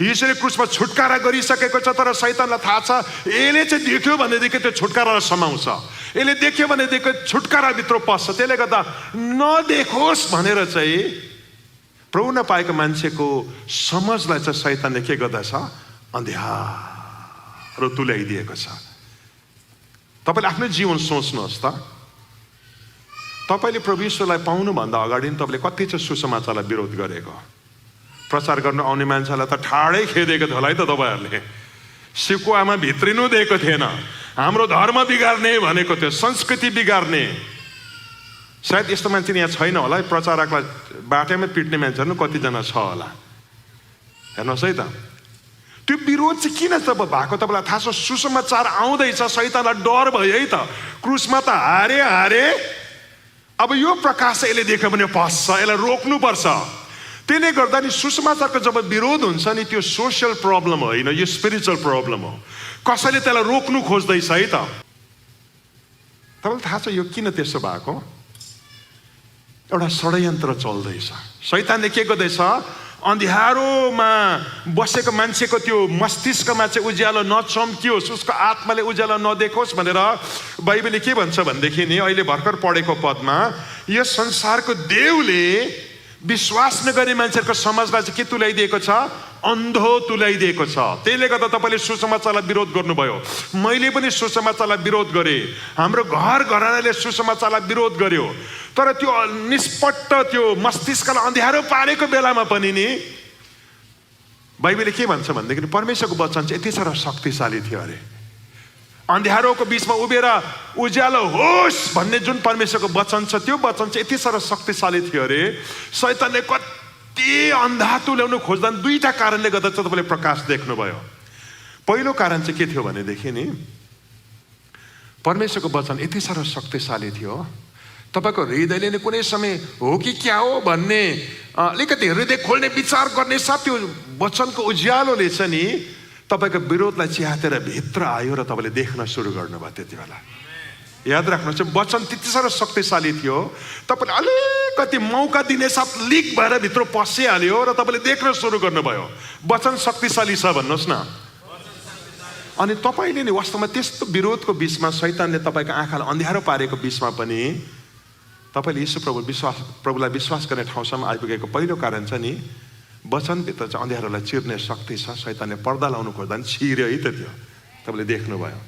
यीशुले क्रुसमा छुटकारा गरिसकेको छ, तर शैतानलाई थाहा छ यसले चाहिँ देख्यो भनेदेखि त्यो छुटकारालाई समाउँछ, यसले देख्यो भनेदेखि छुटकाराभित्र पस्छ। त्यसले गर्दा नदेखोस् भनेर चाहिँ प्रभु नपाएको मान्छेको समाजलाई चाहिँ शैतानले के गर्दछ, अन्ध्यारो तुल्याइदिएको छ। तपाईँले आफ्नो जीवन सोच्नुहोस् त, तपाईँले प्रभु यीशुलाई पाउनुभन्दा अगाडि तपाईँले कति चाहिँ सुसमाचारलाई विरोध गरेको। प्रचार गर्न आउने मान्छेलाई त ठाडै खेदेको थियो होला है त तपाईँहरूले। सिकुवामा भित्रिनु दिएको थिएन, हाम्रो धर्म बिगार्ने भनेको थियो, संस्कृति बिगार्ने। सायद यस्तो मान्छे यहाँ छैन होला है, प्रचारकलाई बाटैमा पिट्ने मान्छेहरू कतिजना छ होला। हेर्नुहोस् है त, त्यो विरोध चाहिँ किन त भएको तपाईँलाई थाहा छ? सुसमाचार आउँदैछ, शैतानलाई डर भयो है त, क्रुसमा त हारे, अब यो प्रकाश यसले देख्यो भने पस्छ, यसलाई रोक्नुपर्छ। त्यसले गर्दा नि सुसमाचारको जब विरोध हुन्छ नि, त्यो सोसियल प्रब्लम होइन, यो स्पिरिचुअल प्रब्लम हो। कसैले त्यसलाई रोक्नु खोज्दैछ है त। तपाईँलाई थाहा छ यो किन त्यसो भएको? एउटा षड्यन्त्र चल्दैछ। शैतानले के गर्दैछ, अन्ध्यारोमा बसेको मान्छेको त्यो मस्तिष्कमा चाहिँ उज्यालो नचम्कियोस्, उसको आत्माले उज्यालो नदेखोस् भनेर बाइबलले के भन्छ भनेदेखि नि, अहिले भर्खर पढेको पदमा, यो संसारको देवले विश्वास नगर्ने मान्छेहरूको समाजलाई चाहिँ के तुल्याइदिएको छ, अन्धो तुल्याइदिएको छ। त्यसले गर्दा तपाईँले सुसमाचारलाई विरोध गर्नुभयो, मैले पनि सुसमाचारलाई विरोध गरेँ, हाम्रो घर घरानाले सुसमाचारलाई विरोध गर्यो। तर त्यो निष्पट्ट त्यो मस्तिष्कलाई अँध्यारो पारेको बेलामा पनि नि बाइबलले के भन्छ भनेदेखि, परमेश्वरको वचन चाहिँ यति साह्रो शक्तिशाली थियो अरे। अन्ध्यारोको बिचमा उभिएर उज्यालो होस् भन्ने जुन परमेश्वरको वचन छ, त्यो वचन चाहिँ यति साह्रो शक्तिशाली थियो अरे। शैतानले कति अन्धा तुल्याउनु खोज्दा दुईटा कारणले गर्दा चाहिँ तपाईँले प्रकाश देख्नुभयो। पहिलो कारण चाहिँ के थियो भनेदेखि नि, परमेश्वरको वचन यति साह्रो शक्तिशाली थियो, तपाईँको हृदयले नै कुनै समय हो कि क्या हो भन्ने अलिकति हृदय खोल्ने विचार गर्ने साथ त्यो वचनको उज्यालोले चाहिँ नि तपाईँको विरोधलाई च्यातेर भित्र आयो र तपाईँले देख्न सुरु गर्नुभयो। त्यति बेला याद राख्नुहोस्, वचन त्यति साह्रो शक्तिशाली थियो, तपाईँले अलिकति मौका दिने साथ लिक भएर भित्र पसिहाल्यो र तपाईँले देख्न सुरु गर्नुभयो। वचन शक्तिशाली छ भन्नुहोस् न। अनि तपाईँले नि वास्तवमा त्यस्तो विरोधको बिचमा शैतानले तपाईँको आँखालाई अँध्यारो पारेको बिचमा पनि तपाईँले यीशु प्रभुलाई विश्वास गर्ने ठाउँसम्म आइपुगेको पहिलो कारण चाहिँ नि, वचनभित्र चाहिँ अँध्यारोलाई चिर्ने शक्ति छ। शैतानले पर्दा लाउनु खोज्दा नि छिर्यो है त, त्यो तपाईँले देख्नुभयो।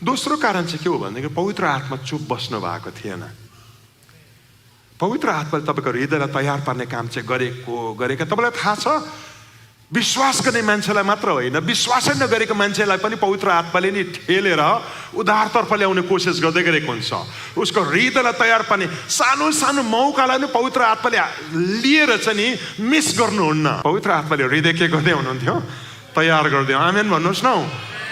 दोस्रो कारण चाहिँ के हो भनेदेखि, पवित्र आत्मा चुप बस्नु भएको थिएन। पवित्र आत्माले तपाईँको हृदयलाई तयार पार्ने काम चाहिँ गरेका। तपाईँलाई थाहा छ, विश्वास गर्ने मान्छेलाई मात्र होइन, विश्वासै नगरेको मान्छेलाई पनि पवित्र आत्माले नि ठेलेर उद्धारतर्फ ल्याउने कोसिस गर्दै गरेको हुन्छ। उसको हृदयलाई तयार पार्ने सानो सानो मौकालाई नि पवित्र आत्माले लिएर चाहिँ नि मिस गर्नुहुन्न। पवित्र आत्माले हृदय के गर्दै हुनुहुन्थ्यो, तयार गर्दै। आमेन भन्नुहोस् न।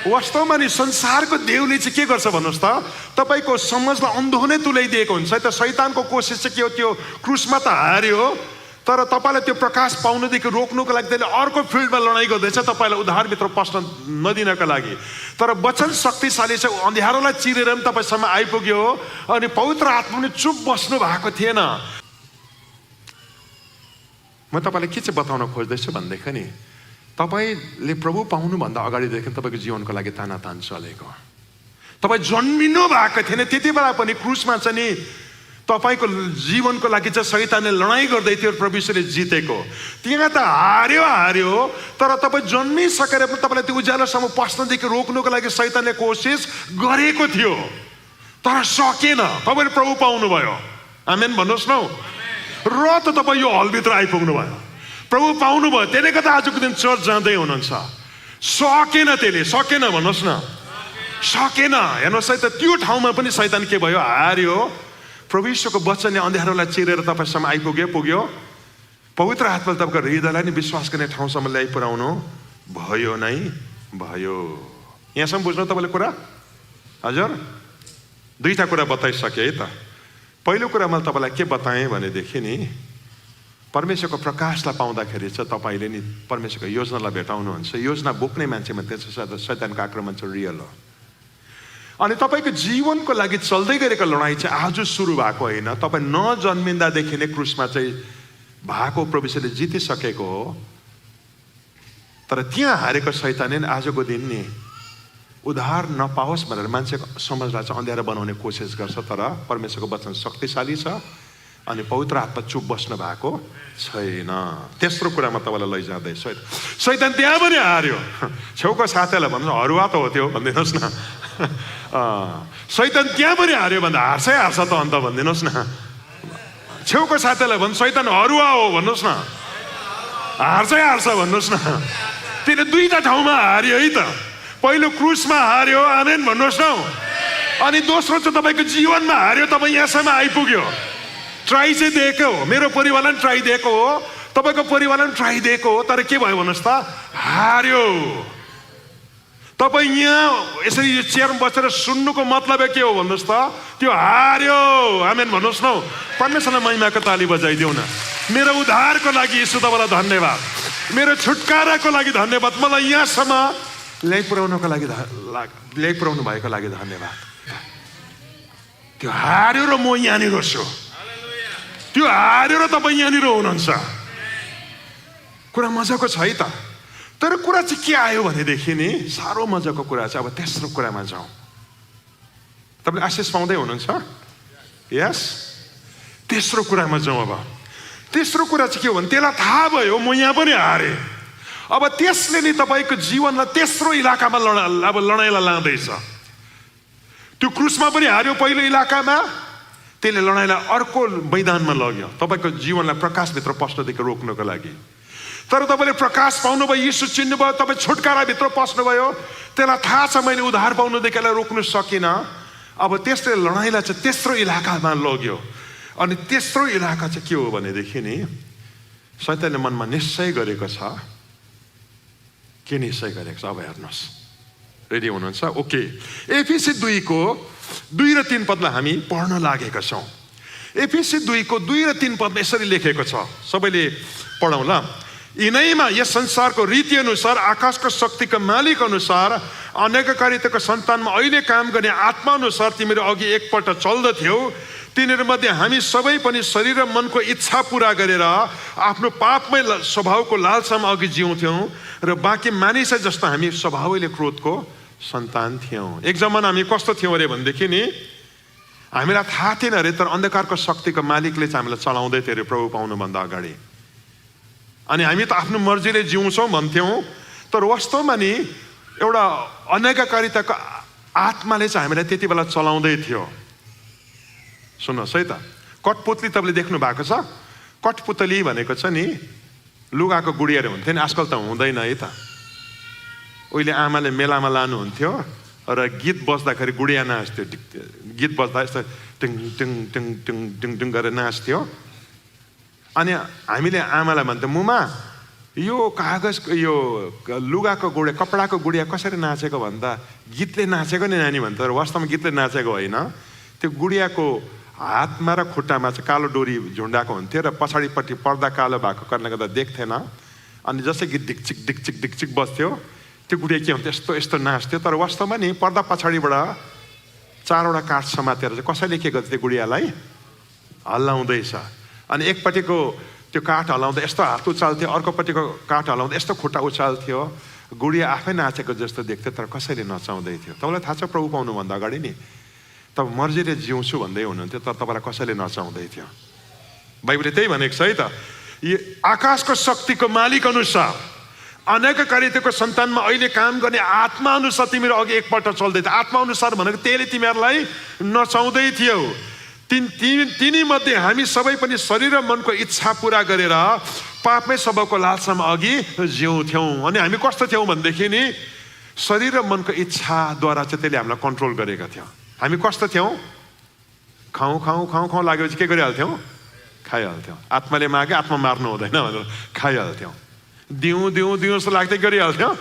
वास्तवमा नि संसारको देवले चाहिँ के गर्छ भन्नुहोस् त, तपाईँको समाजलाई अन्धो नै तुल्याइदिएको हुन्छ। त शैतानको कोसिस चाहिँ के हो, त्यो क्रुसमा त हार्यो, तर तपाईँलाई त्यो प्रकाश पाउनुदेखि रोक्नुको लागि त्यसले अर्को फिल्डमा लडाइँ गर्दैछ, तपाईँलाई उद्धारभित्र पस्न नदिनका लागि। तर वचन शक्तिशाली छ, अँध्यारोलाई चिरेर पनि तपाईँसम्म आइपुग्यो। अनि पवित्र आत्मा पनि चुप बस्नु भएको थिएन। म तपाईँलाई के चाहिँ बताउन खोज्दैछु भनेदेखि नि, तपाईँले प्रभु पाउनुभन्दा अगाडिदेखि तपाईँको जीवनको लागि तानातान चलेको। तपाईँ जन्मिनु भएको थिएन त्यति बेला पनि क्रुसमा चाहिँ नि तपाईँको जीवनको लागि चाहिँ शैतानले लडाइँ गर्दै थियो, प्रभु यीशुले जितेको। त्यहाँ त हार्यो, तर तपाईँ जन्मिसकेर पनि तपाईँलाई त्यो उज्यालोसम्म पस्नदेखि रोक्नुको लागि शैतानले कोसिस गरेको थियो, तर सकेन। तपाईँले प्रभु पाउनुभयो। आमेन भन्नुहोस् न। र त तपाईँ यो हलभित्र आइपुग्नु भयो, प्रभु पाउनुभयो। त्यसले गर्दा आजको दिन चर्च जाँदै हुनुहुन्छ। सकेन, त्यसले सकेन भन्नुहोस् न, सकेन। हेर्नुहोस् है त, त्यो ठाउँमा पनि शैतान के भयो, हार्यो। प्रभु यीशुको वचनले अँध्यारोलाई चिरेर तपाईँसम्म पुग्यो। पवित्र आत्माले तपाईँको हृदयलाई नि विश्वास गर्ने ठाउँसम्म ल्याइ पुर्याउनु भयो नै भयो। यहाँसम्म बुझ्नु तपाईँले कुरा? हजुर, दुईटा कुरा बताइसकेँ है त। पहिलो कुरा मैले तपाईँलाई के बताएँ भनेदेखि नि, परमेश्वरको प्रकाशलाई पाउँदाखेरि चाहिँ तपाईँले नि परमेश्वरको योजनालाई भेटाउनुहुन्छ। योजना बोक्ने मान्छेमा त्यसको शैतानको आक्रमण चाहिँ रियल हो। अनि तपाईँको जीवनको लागि चल्दै गरेको लडाइँ चाहिँ आज सुरु भएको होइन, तपाईँ नजन्मिँदादेखि नै क्रुसमा चाहिँ भएको प्रभुले जितिसकेको हो। तर त्यहाँ हारेको शैतानले आजको दिन नि उद्धार नपाओस् भनेर मान्छेको समाजलाई चाहिँ अँध्यारो बनाउने कोसिस गर्छ। तर परमेश्वरको वचन शक्तिशाली छ अनि पवित्र आत्मा चुप बस्नु भएको छैन। तेस्रो कुरामा तपाईँलाई लैजाँदैछ, शैतान त्यहाँ पनि हार्यो। छेउको साथीलाई भन्नुहोस् हरुवा त हो त्यो भनिदिनुहोस् न। शैतान त्यहाँ पनि हार्यो भन्दा हार्छै हार्छ त अन्त भनिदिनुहोस् न। छेउको साथीलाई भन्नु शैतान हरुवा हो भन्नुहोस् न, हार्छै हार्छ भन्नुहोस् न। त्यसले दुईटा ठाउँमा हार्यो है त। पहिलो क्रुसमा हार्यो, आमेन भन्नुहोस् न। अनि दोस्रो चाहिँ तपाईँको जीवनमा हार्यो, तपाईँ यहाँसम्म आइपुग्यो। ट्राई चाहिँ दिएको हो, मेरो परिवारलाई पनि ट्राई दिएको हो, तपाईँको परिवारलाई पनि ट्राई दिएको हो। तर के भयो भन्नुहोस् त, हार्यो। तपाईँ यहाँ यसरी यो चेयरमा बसेर सुन्नुको मतलब के हो भन्नुहोस् त, त्यो हार्यो। आमेन भन्नुहोस् न। परमेश्वरलाई महिमाको ताली बजाइदेऊ न। मेरो उद्धारको लागि यसो तपाईँलाई धन्यवाद, मेरो छुटकाराको लागि धन्यवाद, मलाई यहाँसम्म ल्याइपुर्याउनको लागि ल्याइपुर्याउनु भएको लागि धन्यवाद। त्यो हार्यो र म यहाँनिर छु, त्यो हार्यो र तपाईँ यहाँनिर हुनुहुन्छ। कुरा मजाको छ है त। तर कुरा चाहिँ के आयो भनेदेखि नि साह्रो मजाको कुरा चाहिँ अब तेस्रो कुरामा जाउँ। तपाईँले आशिष पाउँदै हुनुहुन्छ? यस, तेस्रो कुरामा जाउँ। अब तेस्रो कुरा चाहिँ के हो भने त्यसलाई थाहा भयो म यहाँ पनि हारेँ। अब त्यसले नि तपाईँको जीवनलाई तेस्रो इलाकामा लडाइँलाई लाँदैछ। त्यो क्रुसमा पनि हार्यो पहिलो इलाकामा, त्यसले लडाइँलाई अर्को मैदानमा लग्यो तपाईँको जीवनलाई प्रकाशभित्र पस्नदेखि रोक्नको लागि। तर तपाईँले प्रकाश पाउनुभयो, यीशु चिन्नुभयो, तपाईँ छुटकाराभित्र पस्नुभयो, त्यसलाई थाहा छ मैले उद्धार पाउनुदेखिलाई रोक्नु सकिनँ। अब त्यसले लडाइँलाई चाहिँ तेस्रो इलाकामा लग्यो। अनि तेस्रो इलाका चाहिँ के हो भनेदेखि नि शैतानले मनमा निश्चय गरेको छ। के निश्चय गरेको छ अब हेर्नुहोस्, रेडी हुनुहुन्छ? ओके, एफिसी 2को 2 र 3 पदलाई हामी पढ्न लागेका छौँ। एफिसी 2को 2 र 3 पदमा यसरी लेखेको छ, सबैले पढौँ ल। यिनैमा यस संसारको रीति अनुसार आकाशको शक्तिको मालिक अनुसार अनेककारिताको सन्तानमा अहिले काम गर्ने आत्मा अनुसार तिमीहरू अघि एकपल्ट चल्दथ्यौ। तिनीहरू मध्ये हामी सबै पनि शरीर र मनको इच्छा पुरा गरेर आफ्नो पापमय स्वभावको लालसामा अघि जिउँथ्यौँ र बाँकी मानिस जस्तो हामी स्वभावैले क्रोधको सन्तान थियौँ। एक जमाना हामी कस्तो थियौँ अरे भनेदेखि नि हामीलाई थाहा थिएन अरे, तर अन्धकारको शक्तिको मालिकले चाहिँ हामीलाई चलाउँदै थियो अरे प्रभु पाउनुभन्दा अगाडि। अनि हामी त आफ्नो मर्जीले जिउँछौँ भन्थ्यौँ, तर वास्तवमा नि एउटा अनेककारिताको आत्माले चाहिँ हामीलाई त्यति बेला चलाउँदै थियो। सुन्नुहोस् है त, कठपुतली तपाईँले देख्नु भएको छ? कठपुतली भनेको छ नि लुगाको गुडियाहरू हुन्थ्यो नि, आजकल त हुँदैन है त। उहिले आमाले मेलामा लानुहुन्थ्यो र गीत बज्दाखेरि गुडिया नाच्थ्यो, गीत बज्दा यस्तो टिङ टिङ टिङ टिङ टिङ टिङ गरेर नाच्थ्यो। अनि हामीले आमालाई भन्थ्यौँ मुमा यो कागजको यो लुगाको गुडिया कपडाको गुडिया कसरी नाचेको भन्दा गीतले नाचेको नि नानी भन्छ। तर वास्तवमा गीतले नाचेको होइन, त्यो गुडियाको हातमा र खुट्टामा चाहिँ कालो डोरी झुन्डाएको हुन्थ्यो र पछाडिपट्टि पर्दा कालो भएको कारणले गर्दा देख्थेन। अनि जसै गीत डिक्चिक डिक्चिक डिक्चिक बस्थ्यो त्यो गुडिया के हुन्थ्यो यस्तो यस्तो नाच्थ्यो। तर वास्तवमा नि पर्दा पछाडिबाट 4वटा काठ समातेर चाहिँ कसैले के गर्थ्यो त्यो गुडियालाई हल्लाउँदैछ। अनि एकपट्टिको त्यो काठ हल्लाउँदा यस्तो हात उचाल्थ्यो, अर्कोपट्टिको काठ हल्लाउँदा यस्तो खुट्टा उचाल्थ्यो। गुडिया आफै नाचेको जस्तो देख्थ्यो, तर कसैले नचाउँदै थियो। तपाईँलाई थाहा छ प्रभु पाउनुभन्दा अगाडि नि तब मर्जीले जिउँछु भन्दै हुनुहुन्थ्यो, तर तपाईँलाई कसैले नचाउँदै थियो। बाइबलले त्यही भनेको छ है त, आकाशको शक्तिको मालिक अनुसार अनेककारिताको सन्तानमा अहिले काम गर्ने आत्मा अनुसार तिमीहरू अघि एकपल्ट चल्दै थियो। आत्मा अनुसार भनेको त्यसले तिमीहरूलाई नचाउँदै थियो। तिनी मध्ये हामी सबै पनि शरीर र मनको इच्छा पुरा गरेर पापमै स्वभावको लालसामा अघि जिउँथ्यौँ। अनि हामी कस्तो थियौँ भनेदेखि नि शरीर र मनको इच्छाद्वारा चाहिँ त्यसले हामीलाई कन्ट्रोल गरेका थियो। हामी कस्तो थियौँ? खाउँ खाउँ खाउँ खाउँ लागेपछि के गरिहाल्थ्यौँ? खाइहाल्थ्यौँ। आत्माले मागे आत्मा मार्नु हुँदैन भनेर खाइहाल्थ्यौँ। दिउँ दिउँ दिउँ जस्तो लाग्थ्यो गरिहाल्थ्यौँ।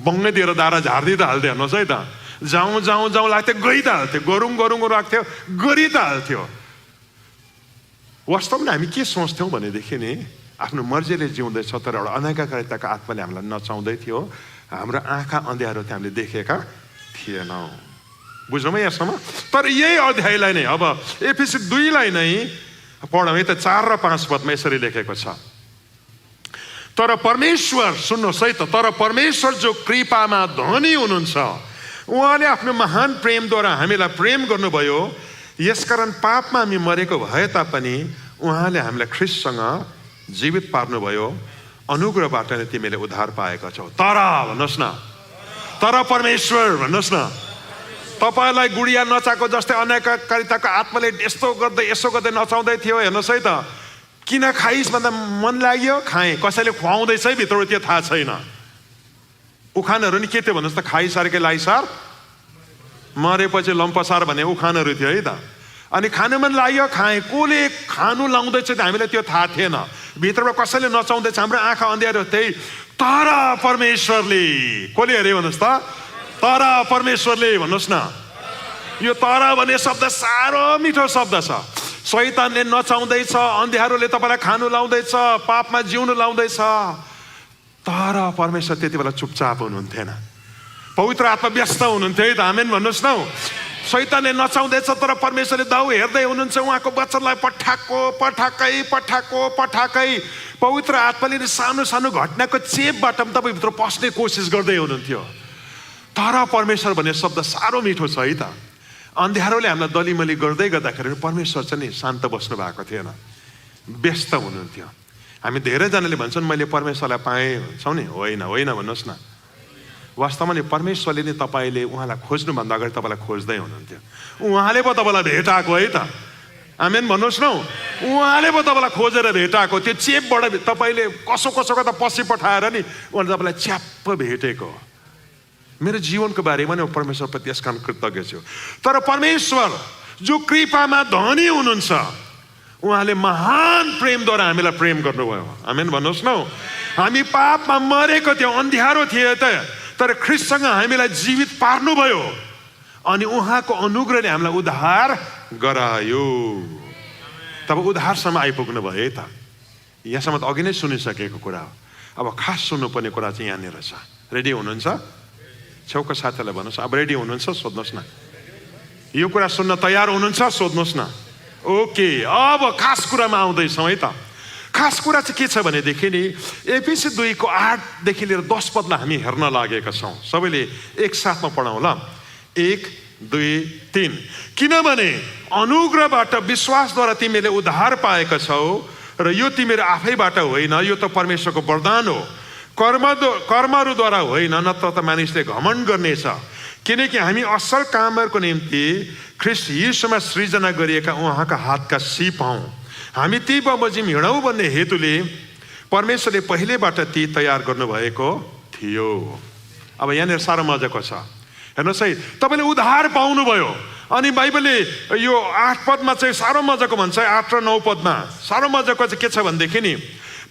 बङ्गै दिएर दारा झार्दै त हाल्थ्यो हेर्नुहोस् है त। जाउँ जाउँ जाउँ लाग्थ्यो गइ त हाल्थ्यो, गरौँ गरौँ गरौँ लाग्थ्यो गरि त हाल्थ्यो। वास्तवमा हामी के सोच्थ्यौँ भनेदेखि नि आफ्नो मर्जीले जिउँदैछ, तर एउटा अनाज्ञाकारिताको आत्माले हामीलाई नचाउँदै थियो। हाम्रो आँखा अँध्यारो थियो, हामीले देखेका थिएनौँ। बुझ्नु है यहाँसम्म? तर यही अध्यायलाई नै अब एफिसी 2लाई नै पढौँ है त। 4 र 5 पदमा यसरी लेखेको छ, तर परमेश्वर, सुन्नुहोस् है त, तर परमेश्वर जो कृपामा धनी हुनुहुन्छ, उहाँले आफ्नो महान प्रेमद्वारा हामीलाई प्रेम गर्नुभयो। यसकारण पापमा हामी मरेको भए तापनि उहाँले हामीलाई ख्रिस्टसँग जीवित पार्नुभयो। अनुग्रहबाट नै तिमीले उद्धार पाएका छौ। तर भन्नुहोस् न, तर परमेश्वर भन्नुहोस् न। तपाईँलाई गुडिया नचाको जस्तै अनाज्ञाकारिताको आत्माले यस्तो गर्दै यसो गर्दै नचाउँदै थियो। हेर्नुहोस् है त, किन खाइस् भन्दा मन लाग्यो, खाएँ। कसैले खुवाउँदैछ है भित्र, त्यो थाहा छैन। उखानहरू नि के थियो भन्नुहोस् त? खाइसारकै लाइसार, मरेपछि लम्पसार भन्ने उखानहरू थियो है त। अनि खानु मन लाग्यो, खाएँ। कसले खानु लाउँदैछ त हामीलाई त्यो थाहा थिएन। भित्रबाट कसैले नचाउँदैछ, हाम्रो आँखा अँध्यारो। त्यही तर परमेश्वरले, कसले अरे भन्नुहोस् त? तर परमेश्वरले भन्नुहोस् न। यो तर भन्ने शब्द साह्रो मिठो शब्द छ। शैतानले नचाउँदैछ, अँध्यारोले तपाईँलाई खानु लाउँदैछ, पापमा जिउनु लाउँदैछ, तर परमेश्वर त्यति बेला चुपचाप हुनुहुन्थेन। पवित्र आत्मा व्यस्त हुनुहुन्थ्यो है त। आमेन भन्नुहोस् न। शैतानले नचाउँदैछ, तर परमेश्वरले दाउ हेर्दै हुनुहुन्छ। उहाँको वचनलाई पठाकै पवित्र आत्माले सानो सानो घटनाको चेपबाट पनि तपाईँभित्र पस्ने कोसिस गर्दै हुनुहुन्थ्यो। तर परमेश्वर भन्ने शब्द साह्रो मिठो छ है त। अँध्यारोले हामीलाई दलिमली गर्दै गर्दाखेरि परमेश्वर चाहिँ नि शान्त बस्नु भएको थिएन, व्यस्त हुनुहुन्थ्यो। हामी धेरैजनाले भन्छन् मैले परमेश्वरलाई पाएँ छौँ नि। होइन भन्नुहोस् न। वास्तवमा नि परमेश्वरले नै तपाईँले उहाँलाई खोज्नुभन्दा अगाडि तपाईँलाई खोज्दै हुनुहुन्थ्यो। उहाँले पो तपाईँलाई भेटाएको है त। आमेन भन्नुहोस् न। उहाँले पो तपाईँलाई खोजेर भेटाएको। त्यो चेपबाट तपाईँले कसोको त पछि पठाएर नि उहाँले तपाईँलाई च्याप्प भेटेको। मेरो जीवनको बारेमा नि परमेश्वरप्रति यस कारण कृतज्ञ छु। तर परमेश्वर जो कृपामा धनी हुनुहुन्छ, उहाँले महान प्रेमद्वारा हामीलाई प्रेम गर्नुभयो। आमेन भन्नुहोस् न। हामी पापमा मरेको थियौँ, अँध्यारो थिए त, तर ख्रिस्टसँग हामीलाई जीवित पार्नुभयो। अनि उहाँको अनुग्रहले हामीलाई उद्धार गरायो। तब उद्धारसम्म आइपुग्नु भयो है त। यहाँसम्म त अघि नै सुनिसकेको कुरा हो। अब खास सुन्नुपर्ने कुरा चाहिँ यहाँनिर छ। रेडी हुनुहुन्छ? छेउको साथीलाई भन्नुहोस्, अब रेडी हुनुहुन्छ? सोध्नुहोस् न। यो कुरा सुन्न तयार हुनुहुन्छ? सोध्नुहोस् न। ओके, अब खास कुरामा आउँदैछौँ है त। खास कुरा चाहिँ के छ भनेदेखि नि एफिसी 2को 8देखि लिएर 10 पदलाई हामी हेर्न लागेका छौँ। सबैले एक साथमा पढौँ ल। 1, 2, 3। किनभने अनुग्रहबाट विश्वासद्वारा तिमीले उद्धार पाएका छौ, र यो तिमीहरू आफैबाट होइन, यो त परमेश्वरको वरदान हो। कर्महरूद्वारा होइन, नत्र त मानिसले घमण्ड गर्नेछ। किनकि हामी असल कामहरूको निम्ति ख्रिस्ट यीशुमा सृजना गरिएका उहाँका हातका सिप हौँ। हामी ती बमोजिम हिँडौँ भन्ने हेतुले परमेश्वरले पहिलेबाट ती तयार गर्नुभएको थियो। अब यहाँनिर साह्रो मजाको छ। हेर्नुहोस् है, तपाईँले उद्धार पाउनुभयो। अनि बाइबलले यो 8 पदमा चाहिँ साह्रो मजाको भन्छ, 8 र 9 पदमा साह्रो मजाको चाहिँ के छ भनेदेखि नि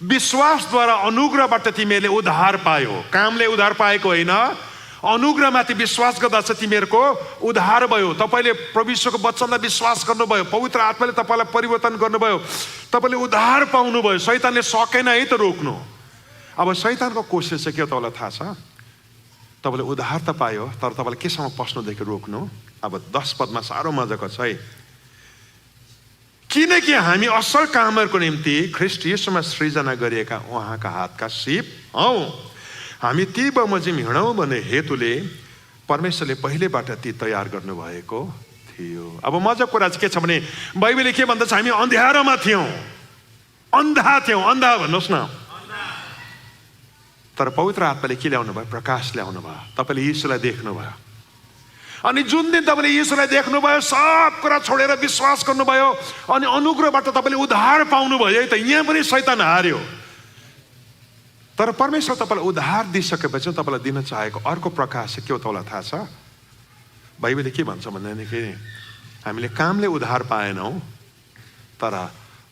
विश्वासद्वारा अनुग्रहबाट तिमीहरूले उद्धार पायो। कामले उद्धार पाएको होइन, अनुग्रहमाथि विश्वास गर्दा चाहिँ तिमीहरूको उद्धार भयो। तपाईँले परमेश्वरको वचनलाई विश्वास गर्नुभयो, पवित्र आत्माले तपाईँलाई परिवर्तन गर्नुभयो, तपाईँले उद्धार पाउनुभयो। शैतानले सकेन है त रोक्नु। अब शैतानको कोसिस चाहिँ के हो तपाईँलाई थाहा छ? तपाईँले उद्धार त पायो, तर तपाईँलाई केसँग पस्नुदेखि रोक्नु। अब 10 पदमा साह्रो मजाको छ है। किनकि हामी असल कामहरूको निम्ति ख्रिस्ट यीशुमा सृजना गरिएका उहाँका हातका सिप हौ। हामी ती बमोजिम हिँडौँ भन्ने हेतुले परमेश्वरले पहिलेबाट ती तयार गर्नुभएको थियो। अब मजाको कुरा चाहिँ के छ भने बाइबलले के भन्दछ? हामी अँध्यारोमा थियौँ, अन्धा भन्नुहोस् न। तर पवित्र आत्माले के ल्याउनु भयो? प्रकाश ल्याउनु भयो। तपाईँले यीशुलाई देख्नुभयो। अनि जुन दिन तपाईँले यीशुलाई देख्नुभयो, सब कुरा छोडेर विश्वास गर्नुभयो, अनि अनुग्रहबाट तपाईँले उद्धार पाउनुभयो है त। यहाँ पनि शैतान हार्यो। तर परमेश्वर तपाईँलाई उद्धार दिइसकेपछि तपाईँलाई दिन चाहेको अर्को प्रकाश चाहिँ के हो तपाईँलाई थाहा छ? बाइबलले के भन्छ भनेदेखि हामीले कामले उद्धार पाएनौँ, तर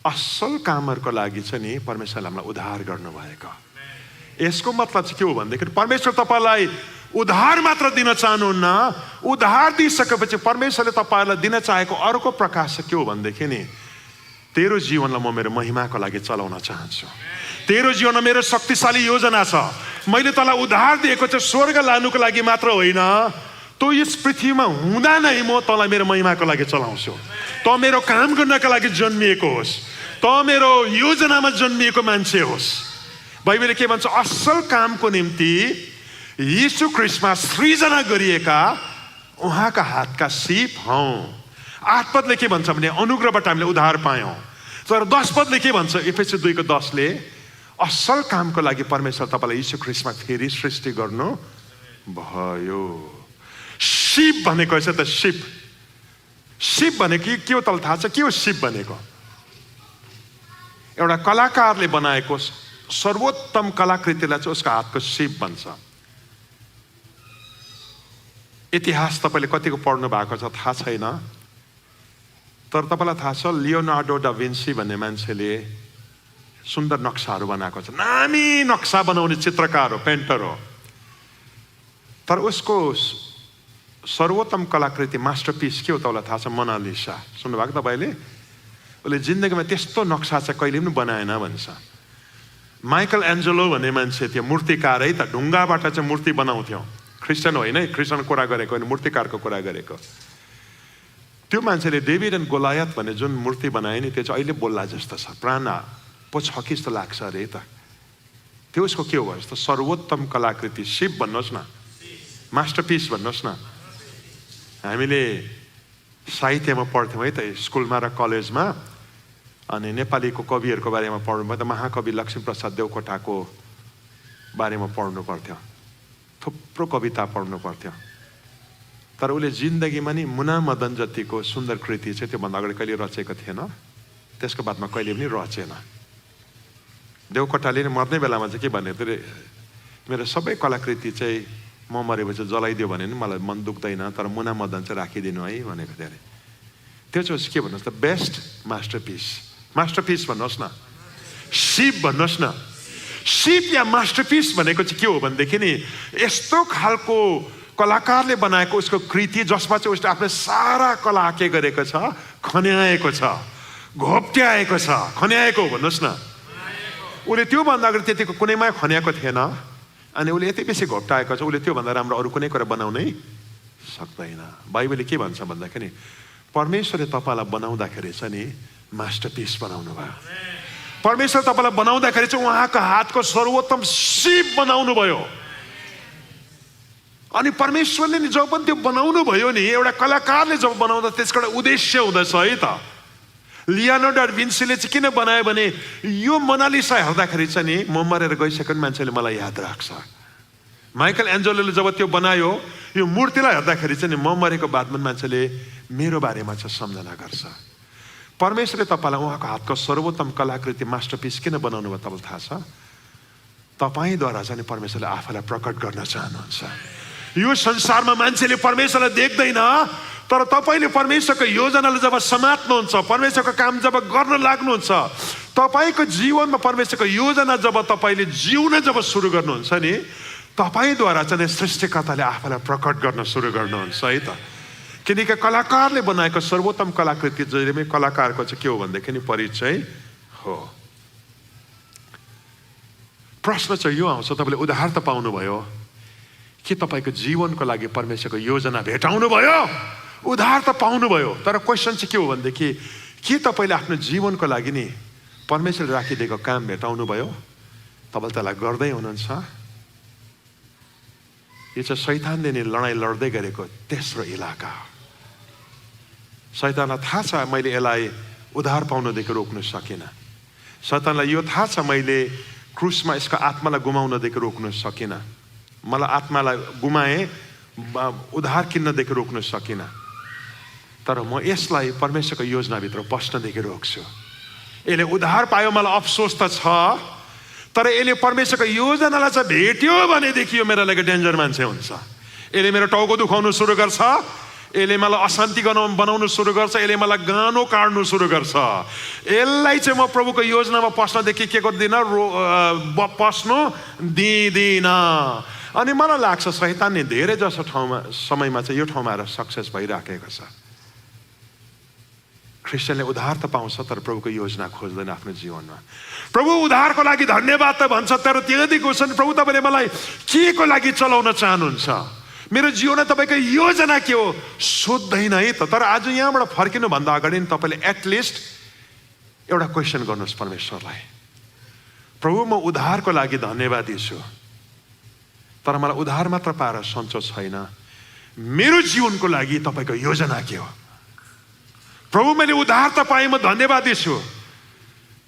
असल कामहरूको लागि चाहिँ नि परमेश्वरले हामीलाई उद्धार गर्नुभएको। यसको मतलब चाहिँ के हो भनेदेखि परमेश्वर तपाईँलाई उद्धार मात्र दिन चाहनुहुन्न, उद्धार दिइसकेपछि परमेश्वरले तपाईँलाई दिन चाहेको अर्को प्रकाश चाहिँ के हो भनेदेखि नि तेरो जीवनलाई म मेरो महिमाको लागि चलाउन चाहन्छु। तेरो जीवनमा मेरो शक्तिशाली योजना छ। मैले तँलाई उद्धार दिएको छ स्वर्ग लानुको लागि मात्र होइन, तँ यस पृथ्वीमा हुँदा नै म तँलाई मेरो महिमाको लागि चलाउँछु। तँ मेरो काम गर्नका लागि जन्मिएको होस्, तँ मेरो योजनामा जन्मिएको मान्छे होस्। बाइबलले के भन्छ? असल कामको निम्ति यीशु ख्रीष्टमा सृजना गरिएका उहाँका हातका सिप हौँ। 8 पदले के भन्छ भने अनुग्रहबाट हामीले उद्धार पायौँ। तर 10 पदले के भन्छ? एफएसी 2:10ले असल कामको लागि परमेश्वर तपाईँलाई यीशु ख्रीष्टमा फेरि सृष्टि गर्नु भयो। सिप भनेको छ त सिप। सिप भनेको के हो तल थाहा छ? के हो सिप भनेको? एउटा कलाकारले बनाएको सर्वोत्तम कलाकृतिलाई चाहिँ उसको हातको सिप भन्छ। इतिहास तपाईँले कतिको पढ्नु भएको छ थाहा छैन, तर तपाईँलाई थाहा छ लियोनार्डो डा विन्सी भन्ने मान्छेले सुन्दर नक्साहरू बनाएको छ। नामी नक्सा बनाउने चित्रकार हो, पेन्टर हो। तर उसको सर्वोत्तम कलाकृति मास्टरपिस के हो तपाईँलाई थाहा छ? मोनालिसा। सुन्नुभएको तपाईँले? उसले जिन्दगीमा त्यस्तो नक्सा चाहिँ कहिले पनि बनाएन भन्छ। माइकल एन्जेलो भन्ने मान्छे थियो, मूर्तिकार है त, ढुङ्गाबाट चाहिँ मूर्ति बनाउँथ्यो। क्रिस्चियन होइन है, क्रिस्चियन कुरा गरेको होइन, मूर्तिकारको कुरा गरेको। त्यो मान्छेले डेभिड एन्ड गोलायत भन्ने जुन मूर्ति बनायो नि, त्यो चाहिँ अहिले बोल्ला जस्तो छ, प्राण पो छ कि जस्तो लाग्छ अरे त। त्यो उसको के हो जस्तो सर्वोत्तम कलाकृति, शिव भन्नुहोस् न, मास्टरपिस भन्नुहोस् न। हामीले साहित्यमा पढ्थ्यौँ है त स्कुलमा र कलेजमा, अनि नेपालीको कविहरूको बारेमा पढ्नु त महाकवि लक्ष्मीप्रसाद देवकोटाको बारेमा पढ्नु पर्थ्यो, थुप्रो कविता पढ्नु पर्थ्यो। तर उसले जिन्दगीमा नि मुना मदन जतिको सुन्दर कृति चाहिँ त्योभन्दा अगाडि कहिले रचेको थिएन, त्यसको बादमा कहिले पनि रचेन। देवकोटाले मर्ने बेलामा चाहिँ के भने, मेरो सबै कलाकृति चाहिँ म मरेपछि जलाइदियो भने नि मलाई मन दुख्दैन, तर मुना मदन चाहिँ राखिदिनु है भनेको थियो अरे। त्यो चाहिँ के भन्नुहोस् त? Best masterpiece. मास्टरपिस भन्नुहोस् न, शिव भन्नुहोस् न। शिव या मास्टरपिस भनेको चाहिँ के हो भनेदेखि नि यस्तो खालको कलाकारले बनाएको उसको कृति जसमा चाहिँ उसले आफ्नो सारा कला के गरेको छ? खन्याएको छ, घोप्ट्याएको छ। खन्याएको भन्नुहोस् न। उसले त्योभन्दा अगाडि त्यतिको कुनैमा खन्याएको थिएन, अनि उसले यति बेसी घोप्टाएको छ, उसले त्योभन्दा राम्रो अरू कुनै कुरा बनाउनै सक्दैन। बाइबलले के भन्छ भन्दाखेरि परमेश्वरले तपाईँलाई बनाउँदाखेरि चाहिँ नि मास्टरपिस बनाउनु भयो। परमेश्वर तपाईँलाई बनाउँदाखेरि चाहिँ उहाँको हातको सर्वोत्तम शिव बनाउनु भयो। अनि परमेश्वरले नि जब पनि त्यो बनाउनु भयो नि, एउटा कलाकारले जब बनाउँदा त्यसको एउटा उद्देश्य हुँदछ है त। लियोनार्डो डा विन्सीले चाहिँ किन बनायो भने यो मोनालिसा हेर्दाखेरि चाहिँ नि म मरेर गइसकेको मान्छेले मलाई याद राख्छ। माइकल एन्जेलोले जब त्यो बनायो यो मूर्तिलाई हेर्दाखेरि चाहिँ नि म मरेको बादमा मान्छेले मेरो बारेमा चाहिँ सम्झना गर्छ। परमेश्वरले तपाईँलाई उहाँको हातको सर्वोत्तम कलाकृति मास्टरपिस किन बनाउनु भयो तपाईँलाई थाहा छ? तपाईँद्वारा चाहिँ परमेश्वरले आफूलाई प्रकट गर्न चाहनुहुन्छ। यो संसारमा मान्छेले परमेश्वरलाई देख्दैन, तर तपाईँले परमेश्वरको योजनालाई जब समात्नुहुन्छ, परमेश्वरको काम जब गर्न लाग्नुहुन्छ, तपाईँको जीवनमा परमेश्वरको योजना जब तपाईँले जिउन जब सुरु गर्नुहुन्छ नि, तपाईँद्वारा चाहिँ सृष्टिकर्ताले आफूलाई प्रकट गर्न सुरु गर्नुहुन्छ है त। किनकि कलाकारले बनाएको सर्वोत्तम कलाकृति जहिले पनि कलाकारको चाहिँ के हो भनेदेखि नि परिचय हो। प्रश्न चाहिँ यो आउँछ, तपाईँले उद्धार त पाउनुभयो, के तपाईँको जीवनको लागि परमेश्वरको योजना भेटाउनु भयो? उद्धार त पाउनुभयो, तर क्वेसन चाहिँ के हो भनेदेखि के तपाईँले आफ्नो जीवनको लागि नि परमेश्वरले राखिदिएको काम भेटाउनु भयो? तपाईँले त्यसलाई गर्दै हुनुहुन्छ? यो चाहिँ शैतानले नि लडाइँ लड्दै गरेको तेस्रो इलाका हो। शैतानलाई थाहा छ मैले यसलाई उद्धार पाउनदेखि रोक्न सकिनँ। शैतानलाई यो थाहा छ मैले क्रुसमा यसको आत्मालाई गुमाउनदेखि रोक्न सकिनँ। मलाई आत्मालाई गुमाएँ, उद्धार किन्नदेखि रोक्न सकिनँ। तर म यसलाई परमेश्वरको योजनाभित्र पस्नदेखि रोक्छु। यसले उद्धार पायो, मलाई अफसोस त छ, तर यसले परमेश्वरको योजनालाई चाहिँ भेट्यो भनेदेखि यो मेरो लागि डेन्जर मान्छे हुन्छ। यसले मेरो टाउको दुखाउनु सुरु गर्छ, यसले मलाई अशान्ति बनाउनु सुरु गर्छ, यसले मलाई गानो काट्नु सुरु गर्छ। यसलाई चाहिँ म प्रभुको योजनामा पस्नदेखि के गर्दिनँ? पस्नु दिँदिनँ। अनि मलाई लाग्छ शैतान नि धेरै जसो ठाउँमा समयमा चाहिँ यो ठाउँमा आएर सक्सेस भइराखेको छ। क्रिस्चियनले उद्धार त पाउँछ तर प्रभुको योजना खोज्दैन आफ्नो जीवनमा। प्रभु उद्धारको लागि धन्यवाद त भन्छ तर त्यति क्वेसन, प्रभु तपाईँले मलाई के को लागि चलाउन चाहनुहुन्छ, मेरो जीवनमा तपाईँको योजना के हो सोध्दैन है त। तर आज यहाँबाट फर्किनुभन्दा अगाडि नि तपाईँले एटलिस्ट एउटा क्वेसन गर्नुहोस् परमेश्वरलाई, प्रभु म उद्धारको लागि धन्यवाद दिन्छु तर मलाई उद्धार मात्र पाएर सन्चो छैन, मेरो जीवनको लागि तपाईँको योजना के हो। प्रभु मैले उद्धार त पाएँ, म धन्यवाद दिन्छु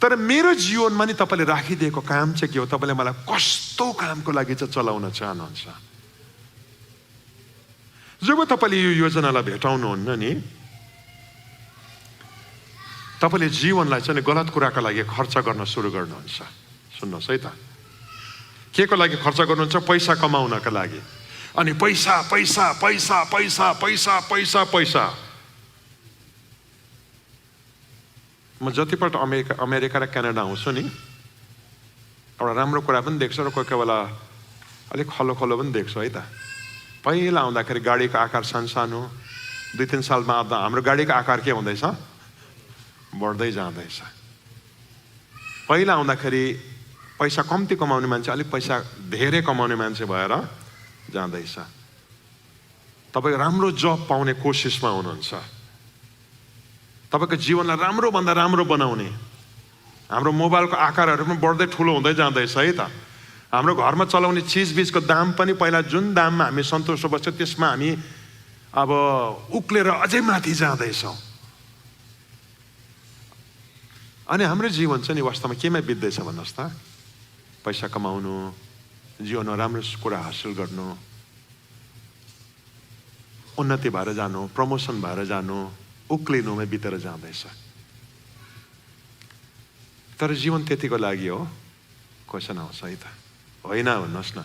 तर मेरो जीवनमा नि तपाईँले राखिदिएको काम चाहिँ के हो, तपाईँले मलाई कस्तो कामको लागि चाहिँ चलाउन चाहनुहुन्छ। जब तपाईँले यो योजनालाई भेटाउनुहुन्न नि, तपाईँले जीवनलाई चाहिँ गलत कुराको लागि खर्च गर्न सुरु गर्नुहुन्छ। सुन्नुहोस् है त, के को लागि खर्च गर्नुहुन्छ, पैसा कमाउनका लागि। अनि पैसा पैसा पैसा पैसा पैसा पैसा पैसा। म जतिपल्ट अमेरिका र क्यानाडा आउँछु नि, एउटा राम्रो कुरा पनि देख्छु र कोही कोही बेला अलिक खलो खलो पनि देख्छु है त। पहिला आउँदाखेरि गाडीको आकार सानो, 2-3 सालमा आउँदा हाम्रो गाडीको आकार के हुँदैछ, बढ्दै जाँदैछ। पहिला आउँदाखेरि पैसा कम्ती कमाउने मान्छे अलिक पैसा धेरै कमाउने मान्छे भएर जाँदैछ। तपाईँ राम्रो जब पाउने कोसिसमा हुनुहुन्छ, तपाईँको जीवनलाई राम्रो भन्दा राम्रो बनाउने। हाम्रो मोबाइलको आकारहरू पनि बढ्दै ठुलो हुँदै जाँदैछ है त। हाम्रो घरमा चलाउने चिजबिजको दाम पनि पहिला जुन दाममा हामी सन्तुष्ट बस्छौँ त्यसमा हामी अब उक्लेर अझै माथि जाँदैछौँ। अनि हाम्रो जीवन चाहिँ नि वास्तवमा केमा बित्दैछ भन्नुहोस् त, पैसा कमाउनु, जीवनमा राम्रो कुरा हासिल गर्नु, उन्नति भएर जानु, प्रमोसन भएर जानु, उक्लिनुमै बितेर जाँदैछ। तर जीवन त्यतिको लागि हो, क्वेसन आउँछ है त, होइन भन्नुहोस् न।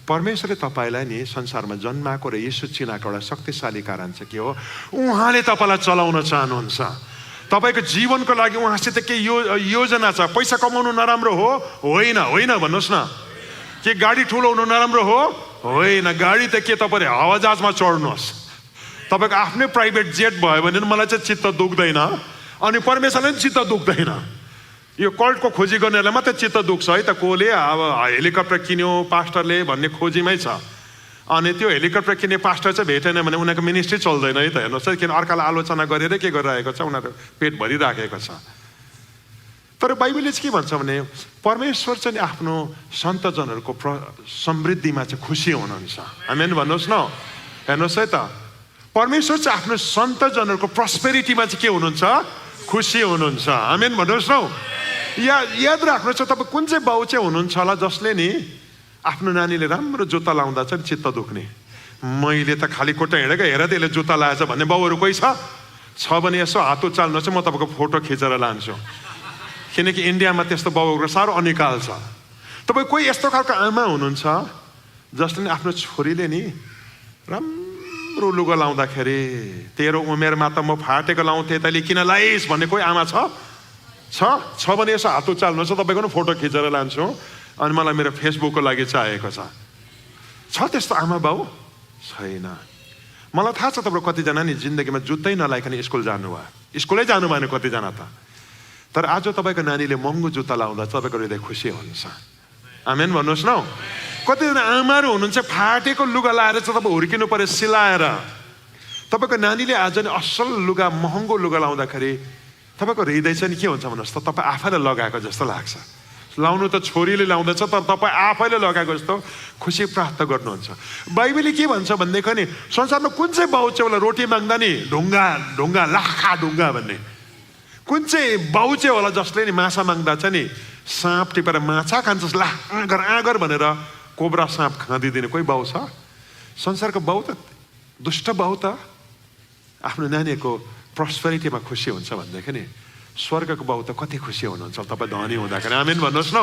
परमेश्वरले तपाईँलाई नि संसारमा जन्माएको र यीशु चिनाको एउटा शक्तिशाली कारण चाहिँ के हो, उहाँले तपाईँलाई चलाउन चाहनुहुन्छ। तपाईँको जीवनको लागि उहाँसित के योजना छ। पैसा कमाउनु नराम्रो हो, होइन होइन भन्नुहोस् न। के गाडी ठुलो हुनु नराम्रो हो, होइन। गाडी त के तपाईँले हावाजहाजमा चढ्नुहोस्, तपाईँको आफ्नै प्राइभेट जेट भयो भने मलाई चाहिँ चित्त दुख्दैन, अनि परमेश्वरले पनि चित्त दुख्दैन। यो कल्टको खोजी गर्नेहरूलाई मात्रै चित्त दुख्छ है त। कोले अब हेलिकप्टर किन्यो पास्टरले भन्ने खोजीमै छ, अनि त्यो हेलिकप्टर किन्ने पास्टर चाहिँ भेटेन भने उनीहरूको मिनिस्ट्री चल्दैन है त। हेर्नुहोस् है, किन अर्कालाई आलोचना गरेर के गरिरहेको छ, उनीहरू पेट भरिराखेको छ। तर बाइबलले चाहिँ के भन्छ भने परमेश्वर चाहिँ आफ्नो सन्तजनहरूको समृद्धिमा चाहिँ खुसी हुनुहुन्छ। आमेन भन्नुहोस् न। हेर्नुहोस् है त, परमेश्वर चाहिँ आफ्नो सन्तजनहरूको प्रस्पेरिटीमा चाहिँ के हुनुहुन्छ, खुसी हुनुहुन्छ। आमेन भन्नुहोस् न। याद राख्नुहोस्, तपाईँ कुन चाहिँ बाउ चाहिँ हुनुहुन्छ होला जसले नि आफ्नो नानीले राम्रो जुत्ता लाउँदा चाहिँ चित्त दुख्ने, मैले त खाली कोटा हिँडेको हेर त्यसले जुत्ता लाएछ भन्ने बाउहरू कोही छ भने यसो हात उचाल्नु चाहिँ म तपाईँको फोटो खिचेर लान्छु। किनकि इन्डियामा त्यस्तो बाउहरूको साह्रो अनिकाल छ। तपाईँ कोही यस्तो खालको आमा हुनुहुन्छ जसले नि आफ्नो छोरीले नि राम्रो लुगा लाउँदाखेरि तेरो उमेरमा त म फाटेको लाउँथेँ, तैँले किन लाइस् भन्ने कोही आमा छ भने यसो हात उचाल्नु चाहिँ तपाईँको नि फोटो खिचेर लान्छु, अनि मलाई मेरो फेसबुकको लागि चाहिएको छ त्यस्तो आमा बाउ छैन। मलाई थाहा छ तपाईँ कतिजना नि जिन्दगीमा जुत्तै नलाइकन स्कुल जानुभयो, स्कुलै जानु भएन कतिजना त। तर आज तपाईँको नानीले महँगो जुत्ता लाउँदा तपाईँको हृदय खुसी हुन्छ। आमेन भन्नुहोस् न। कतिजना आमाहरू हुनुहुन्छ फाटेको लुगा लाएर चाहिँ तपाईँ हुर्किनु पर्यो सिलाएर। तपाईँको नानीले आज नि असल लुगा महँगो लुगा लाउँदाखेरि तपाईँको हृदय चाहिँ के हुन्छ भन्नुहोस् त, तपाईँ आफैले लगाएको जस्तो लाग्छ। लाउनु त छोरीले लाउँदैछ तर तपाईँ आफैले लगाएको जस्तो खुसी प्राप्त गर्नुहुन्छ। बाइबलले के भन्छ भनेदेखि नि संसारमा कुन चाहिँ बाउ चाहिँ होला रोटी माग्दा नि ढुङ्गा ढुङ्गा लाखा ढुङ्गा भन्ने, कुन चाहिँ बाउ चाहिँ होला जसले नि माछा माग्दा चाहिँ नि साँप टिपेर माछा खान्छ ला आँगर भनेर कोब्रा साँप खाँदिदिने कोही बाउ छ? संसारको बाउ त दुष्ट बाउ त आफ्नो नानीको प्रस्पेरिटीमा खुसी हुन्छ भनेदेखि नि स्वर्गको बाउ त कति खुसी हुनुहुन्छ तपाईँ धनी हुँदाखेरि। आमेन भन्नुहोस् न।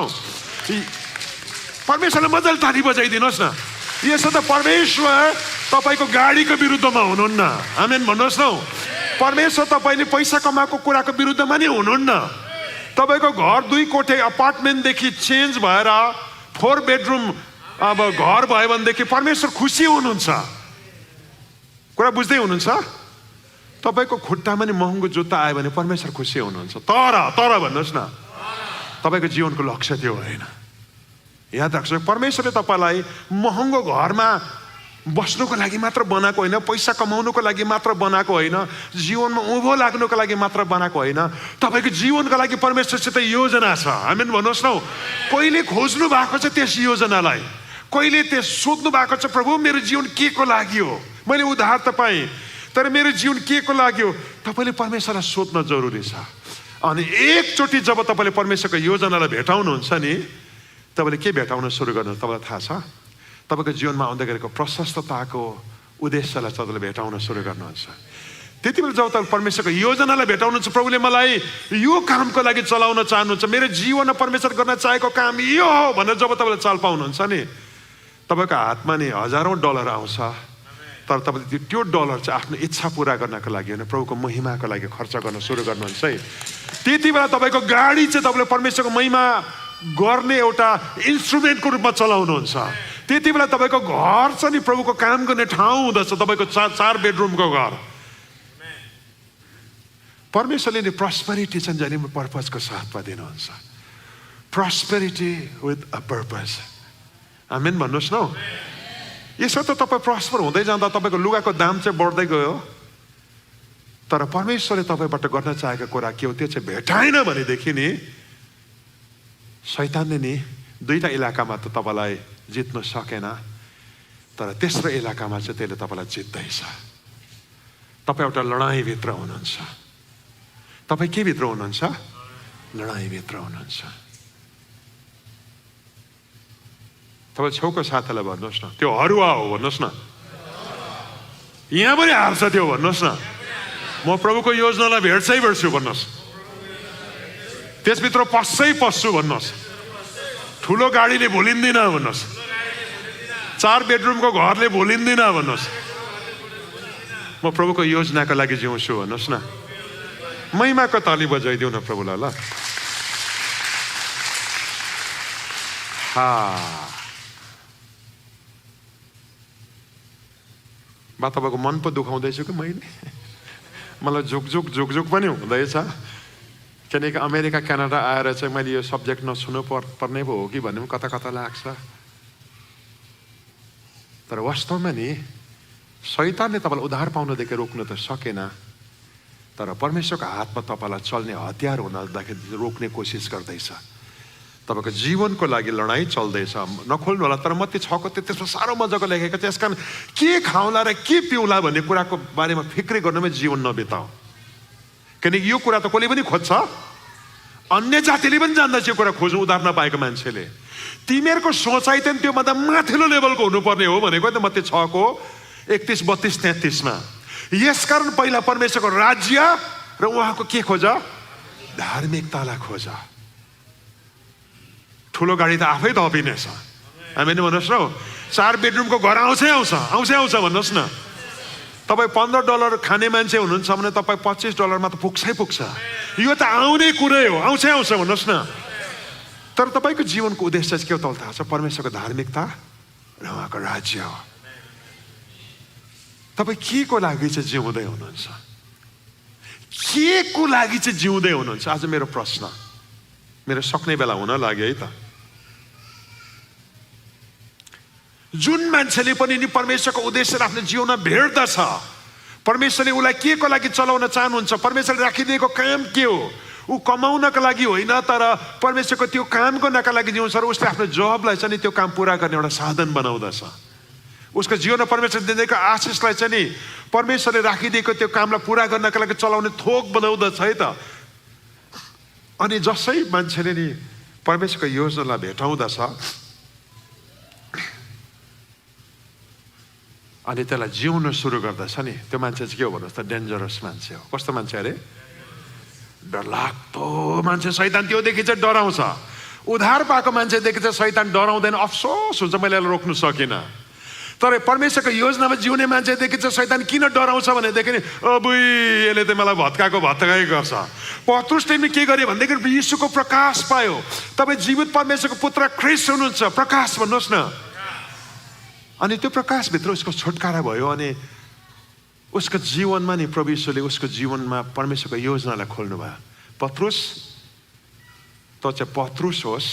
परमेश्वरले मजाले ताली बजाइदिनुहोस् न। यसो त परमेश्वर तपाईँको गाडीको विरुद्धमा हुनुहुन्न। आमेन भन्नुहोस् न। परमेश्वर तपाईँले पैसा कमाएको कुराको विरुद्धमा नि हुनुहुन्न। तपाईँको घर 2 कोठे अपार्टमेन्टदेखि चेन्ज भएर 4 बेडरुम अब घर भयो भनेदेखि परमेश्वर खुसी हुनुहुन्छ। कुरा बुझ्दै हुनुहुन्छ? तपाईँको खुट्टामा नि महँगो जुत्ता आयो भने परमेश्वर खुसी हुनुहुन्छ। तर भन्नुहोस् न, तपाईँको जीवनको लक्ष्य त्यो होइन। याद राख्नुहोस्, परमेश्वरले तपाईँलाई महँगो घरमा बस्नुको लागि मात्र बनाएको होइन, पैसा कमाउनुको लागि मात्र बनाएको होइन, जीवनमा उँभो लाग्नुको लागि मात्र बनाएको होइन। तपाईँको जीवनको लागि परमेश्वरसित योजना छ। आमेन भन्नुहोस् न। कहिले खोज्नु भएको छ त्यस योजनालाई, कहिले त्यस सोध्नु भएको छ, प्रभु मेरो जीवन के को लागि हो, मैले उद्धार त पाएँ तर मेरो जीवन के को लागि हो। तपाईँले परमेश्वरलाई सोध्न जरुरी छ। अनि एकचोटि जब तपाईँले परमेश्वरको योजनालाई भेटाउनुहुन्छ नि, तपाईँले के भेटाउन सुरु गर्नु तपाईँलाई थाहा छ? तपाईँको जीवनमा आउँदै गरेको प्रशस्तताको उद्देश्यलाई तपाईँले भेटाउन सुरु गर्नुहुन्छ। त्यति बेला जब तपाईँ परमेश्वरको योजनालाई भेटाउनुहुन्छ, प्रभुले मलाई यो कामको लागि चलाउन चाहनुहुन्छ, मेरो जीवनमा परमेश्वर गर्न चाहेको काम यो हो भनेर जब तपाईँले चाल पाउनुहुन्छ नि, तपाईँको हातमा नि हजारौँ डलर आउँछ, तर तपाईँले त्यो डलर चाहिँ आफ्नो इच्छा पुरा गर्नको लागि होइन, प्रभुको महिमाको लागि खर्च गर्न सुरु गर्नुहुन्छ है। त्यति बेला तपाईँको गाडी चाहिँ तपाईँले परमेश्वरको महिमा गर्ने एउटा इन्स्ट्रुमेन्टको रूपमा चलाउनुहुन्छ। त्यति बेला तपाईँको घर चाहिँ नि प्रभुको काम गर्ने ठाउँ हुँदछ, तपाईँको 4 बेडरुमको घर। परमेश्वरले नि प्रस्पेरिटी चाहिँ जहिले पनि पर्पजको साथमा दिनुहुन्छ। Prosperity with a purpose. Amen भन्नुहोस् न। यसो त तपाईँ प्रस्पर हुँदै जाँदा तपाईँको लुगाको दाम चाहिँ बढ्दै गयो, तर परमेश्वरले तपाईँबाट गर्न चाहेको कुरा के हो त्यो चाहिँ भेटाएन भनेदेखि नि शैतानले नि 2टा इलाकामा त तपाईँलाई जित्न सकेन, तर तेस्रो इलाकामा चाहिँ त्यसले तपाईँलाई जित्दैछ। तपाईँ एउटा लडाइँभित्र हुनुहुन्छ। तपाईँ के भित्र हुनुहुन्छ? लडाइँभित्र हुनुहुन्छ। तपाईँ छेउको साथीलाई भन्नुहोस् न, त्यो हरुवा हो भन्नुहोस् न। यहाँ पनि हार्छ त्यो भन्नुहोस् न। म प्रभुको योजनालाई भेट्छु भन्नुहोस्। त्यसभित्र पस्छु भन्नुहोस्। ठुलो गाडीले भुलिँदिन भन्नुहोस्। 4 बेडरुमको घरले भुलिँदिन भन्नुहोस्। म प्रभुको योजनाको लागि जिउँछु भन्नुहोस् न। महिमाको ताली बजाइदिउँ न प्रभुलाई ल। बा तपाईँको मन पो दुखाउँदैछु कि मैले? मलाई झुकझुक पनि हुँदैछ, किनकि अमेरिका क्यानाडा आएर चाहिँ मैले यो सब्जेक्ट नछुनु पर्ने पो हो कि भन्ने पनि कता लाग्छ। तर वास्तवमा नि शैतानले तपाईँलाई उद्धार पाउनदेखि रोक्न त सकेन, तर परमेश्वरको हातमा तपाईँलाई चल्ने हतियार हुनदेखि रोक्ने कोसिस गर्दैछ। तपाईँको जीवनको लागि लडाइँ चल्दैछ। नखोल्नु होला, तर मत्ती 6 त्यसमा साह्रो मजाको लेखेको छ। यसकारण के खाउँला र के पिउँला भन्ने कुराको बारेमा फिक्री गर्नुमै जीवन नबिताऊ, किनकि यो कुरा त कसले पनि खोज्छ। अन्य जातिले पनि जान्दछ यो कुरा खोज्नु, उद्धार नपाएको मान्छेले। तिमीहरूको सोचाइ चाहिँ त्योभन्दा माथिल्लो लेभलको हुनुपर्ने हो भनेको त मत्ती 6 31, 32, 33मा। यसकारण पहिला परमेश्वरको राज्य र उहाँको के खोज? धार्मिकतालाई खोज। ठुलो गाडी त आफै थपिनेछ। हामी भन्नुहोस् न, 4 बेडरुमको घर आउँछ भन्नुहोस् न। तपाईँ $15 खाने मान्छे हुनुहुन्छ भने तपाईँ $25 त पुग्छ। यो त आउने कुरै हो, आउँछ भन्नुहोस् न। तर तपाईँको जीवनको उद्देश्य चाहिँ के हो त थाहा छ? परमेश्वरको धार्मिकता र उहाँको राज्य हो। तपाईँ के को लागि चाहिँ जिउँदै हुनुहुन्छ? के को लागि चाहिँ जिउँदै हुनुहुन्छ? आज मेरो प्रश्न, मेरो सक्ने बेला हुन लाग्यो है त। जुन मान्छेले पनि नि परमेश्वरको उद्देश्य आफ्नो जीवनमा भेट्दछ, परमेश्वरले उसलाई के को लागि चलाउन चाहनुहुन्छ, परमेश्वरले राखिदिएको काम के हो, ऊ कमाउनको लागि होइन तर परमेश्वरको त्यो काम गर्नका लागि जिउँछ र उसले आफ्नो जबलाई चाहिँ नि त्यो काम पुरा गर्ने एउटा साधन बनाउँदछ। उसको जीवनमा परमेश्वरले दिएको आशिषलाई चाहिँ नि परमेश्वरले राखिदिएको त्यो कामलाई पुरा गर्नका लागि चलाउने थोक बनाउँदछ है त। अनि जसै मान्छेले नि परमेश्वरको योजनालाई भेटाउँदछ अनि त्यसलाई जिउन सुरु गर्दछ नि, त्यो मान्छे चाहिँ के हो भन्नुहोस् त? डेन्जरस मान्छे हो। कस्तो मान्छे अरे? डरलाग्दो मान्छे। शैतान त्योदेखि चाहिँ डराउँछ। उद्धार पाएको मान्छेदेखि चाहिँ शैतान डराउँदैन, अफसोस हुन्छ मैले रोक्नु सकिनँ। तर परमेश्वरको योजनामा जिउने मान्छेदेखि चाहिँ शैतान किन डराउँछ भनेदेखि अबुई यसले त मलाई भत्काइ गर्छ। पत्रुसले पनि के गर्यो भनेदेखि यीशुको प्रकाश पायो। तपाईँ जीवित परमेश्वरको पुत्र ख्रिस्ट हुनुहुन्छ, प्रकाश भन्नुहोस् न। अनि त्यो प्रकाशभित्र उसको छुटकारा भयो। अनि उसको जीवनमा नि प्रभु यीशुले उसको जीवनमा परमेश्वरको योजनालाई खोल्नु भयो। पत्रुस, त चाहिँ पत्रुस होस्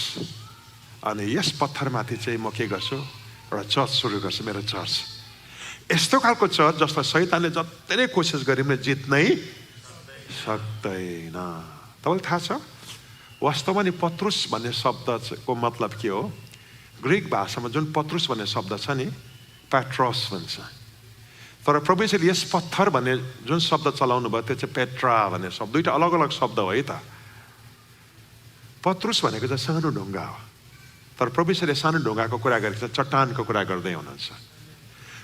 अनि यस पत्थरमाथि चाहिँ म के गर्छु, एउटा चर्च सुरु गर्छु, मेरो चर्च। यस्तो खालको चर्च जसलाई शैतानले जति नै कोसिस गरे पनि जित्नै सक्दैन। तपाईँलाई थाहा छ वास्तवमा नि पत्रुस भन्ने शब्दको मतलब के हो? ग्रिक भाषामा जुन पत्रुस भन्ने शब्द छ नि, पेट्रस भन्छ। तर प्रभु यीशुले यस पत्थर भन्ने जुन शब्द चलाउनु भयो त्यो चाहिँ पेट्रा भन्ने शब्द, दुईटा अलग अलग शब्द हो है त। पत्रुस भनेको चाहिँ सानो ढुङ्गा हो, तर प्रभु यीशुले सानो ढुङ्गाको कुरा गरेको छ, चट्टानको कुरा गर्दै हुनुहुन्छ।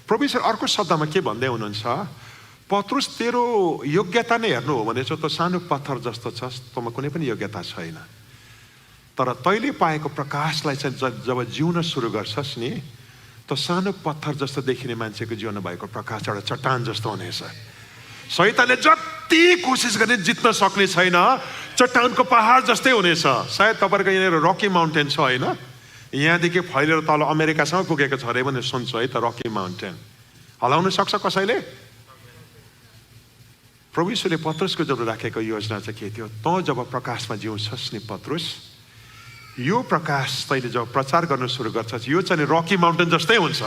प्रभु यीशुले अर्को शब्दमा के भन्दै हुनुहुन्छ? पत्रुस, तेरो योग्यता नै हेर्नु हो भने चाहिँ त सानो पत्थर जस्तो छस्, तँमा कुनै पनि योग्यता छैन। तर तैँले पाएको प्रकाशलाई चाहिँ जब जिउन सुरु गर्छस् नि, त सानो पत्थर जस्तो देखिने मान्छेको जीवनमा भएको प्रकाश एउटा चट्टान जस्तो हुनेछ। शैतानले जति कोसिस गर्ने जित्न सक्ने छैन, चट्टानको पहाड जस्तै हुनेछ। सायद तपाईँहरूको यहाँनिर रकी माउन्टेन छ होइन? यहाँदेखि फैलेर तल अमेरिकासम्म पुगेको छ अरे भने सुन्छु है त, रकी माउन्टेन हलाउन सक्छ कसैले? प्रभु यीशुले पत्रुसको जब राखेको योजना चाहिँ के थियो? तँ जब प्रकाशमा जिउँछस् नि पत्रुस, यो प्रकाश तैँले जब प्रचार गर्न सुरु गर्छस्, यो चाहिँ रकी माउन्टेन जस्तै हुन्छ,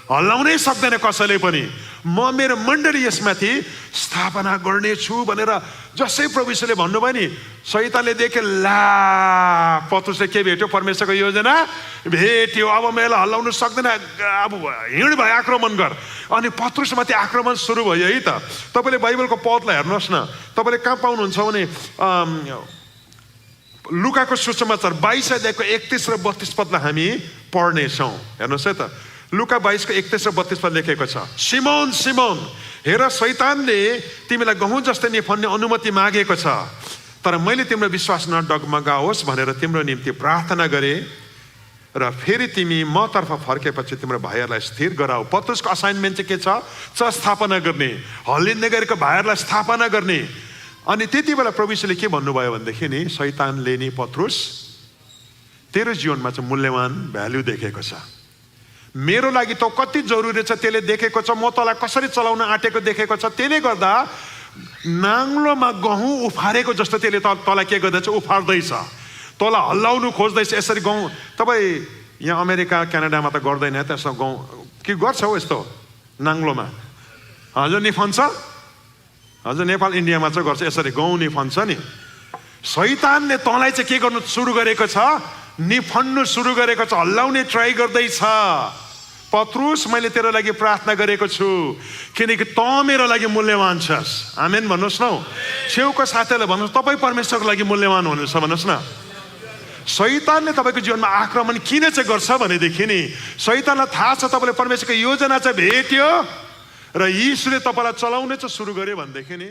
हल्लाउनै सक्दैन कसैले पनि। म मेरो मण्डली यसमाथि स्थापना गर्नेछु भनेर जसै प्रभु यीशुले भन्नुभयो नि, शैतानले देखे ला पत्रुसले के भेट्यो? परमेश्वरको योजना भेट्यो। अब मेला हल्लाउनु सक्दैन, अब हिँड भयो, आक्रमण गर। अनि पत्रुसमाथि आक्रमण सुरु भयो है त। तपाईँले बाइबलको पदलाई हेर्नुहोस् न, तपाईँले कहाँ पाउनुहुन्छ भने लुकाको सुसमाचार 22 अध्यायको 31 र 32 पदलाई हामी पढ्नेछौँ। हेर्नुहोस् है त, लुका 22 को 31 र 32 पद लेखेको छ। सिमोन सिमोन, हेर शैतानले तिमीलाई गहुँ जस्तै निफन्ने अनुमति मागेको छ, तर मैले तिम्रो विश्वास नडगमगाओस् भनेर तिम्रो निम्ति प्रार्थना गरेँ, र फेरि तिमी म तर्फ फर्केपछि तिम्रो भाइहरूलाई स्थिर गराऊ। पत्रुसको असाइनमेन्ट चाहिँ के छ? चर्च स्थापना गर्ने, हल्लिँदै गरेको भाइहरूलाई स्थापना गर्ने। अनि त्यति बेला प्रभु यीशुले के भन्नुभयो भनेदेखि नि, शैतानले नि पत्रुस तेरो जीवनमा चाहिँ मूल्यवान भ्यालु देखेको छ, मेरो लागि त कति जरुरी छ त्यसले देखेको छ, म तँलाई कसरी चलाउन आँटेको देखेको छ। त्यसले गर्दा नाङ्लोमा गहुँ उफारेको जस्तो त्यसले तँलाई के गर्दैछ? उफार्दैछ, तँलाई हल्लाउनु खोज्दैछ। यसरी गहुँ तपाईँ यहाँ अमेरिका क्यानाडामा त गर्दैन त्यसो गहुँ के गर्छ हो यस्तो नाङ्लोमा? हजुर निफन्छ, हजुर नेपाल इन्डियामा चाहिँ गर्छ यसरी, गहुँ निफन्छ नि। शैतानले तँलाई चाहिँ के गर्नु सुरु गरेको छ? निफन्नु सुरु गरेको छ, हल्लाउने ट्राई गर्दैछ। पत्रुस, मैले तेरो लागि प्रार्थना गरेको छु किनकि तँ मेरो लागि मूल्यवान छस्। आमेन भन्नुहोस् न। छेउको साथीलाई भन्नुहोस्, तपाईँ परमेश्वरको लागि मूल्यवान हुनुहुन्छ भन्नुहोस् न। शैतानले तपाईँको जीवनमा आक्रमण किन चाहिँ गर्छ भनेदेखि नि, शैतानलाई थाहा छ तपाईँले परमेश्वरको योजना चाहिँ भेट्यो र यीशुले तपाईँलाई चलाउने चाहिँ सुरु गर्यो भनेदेखि नि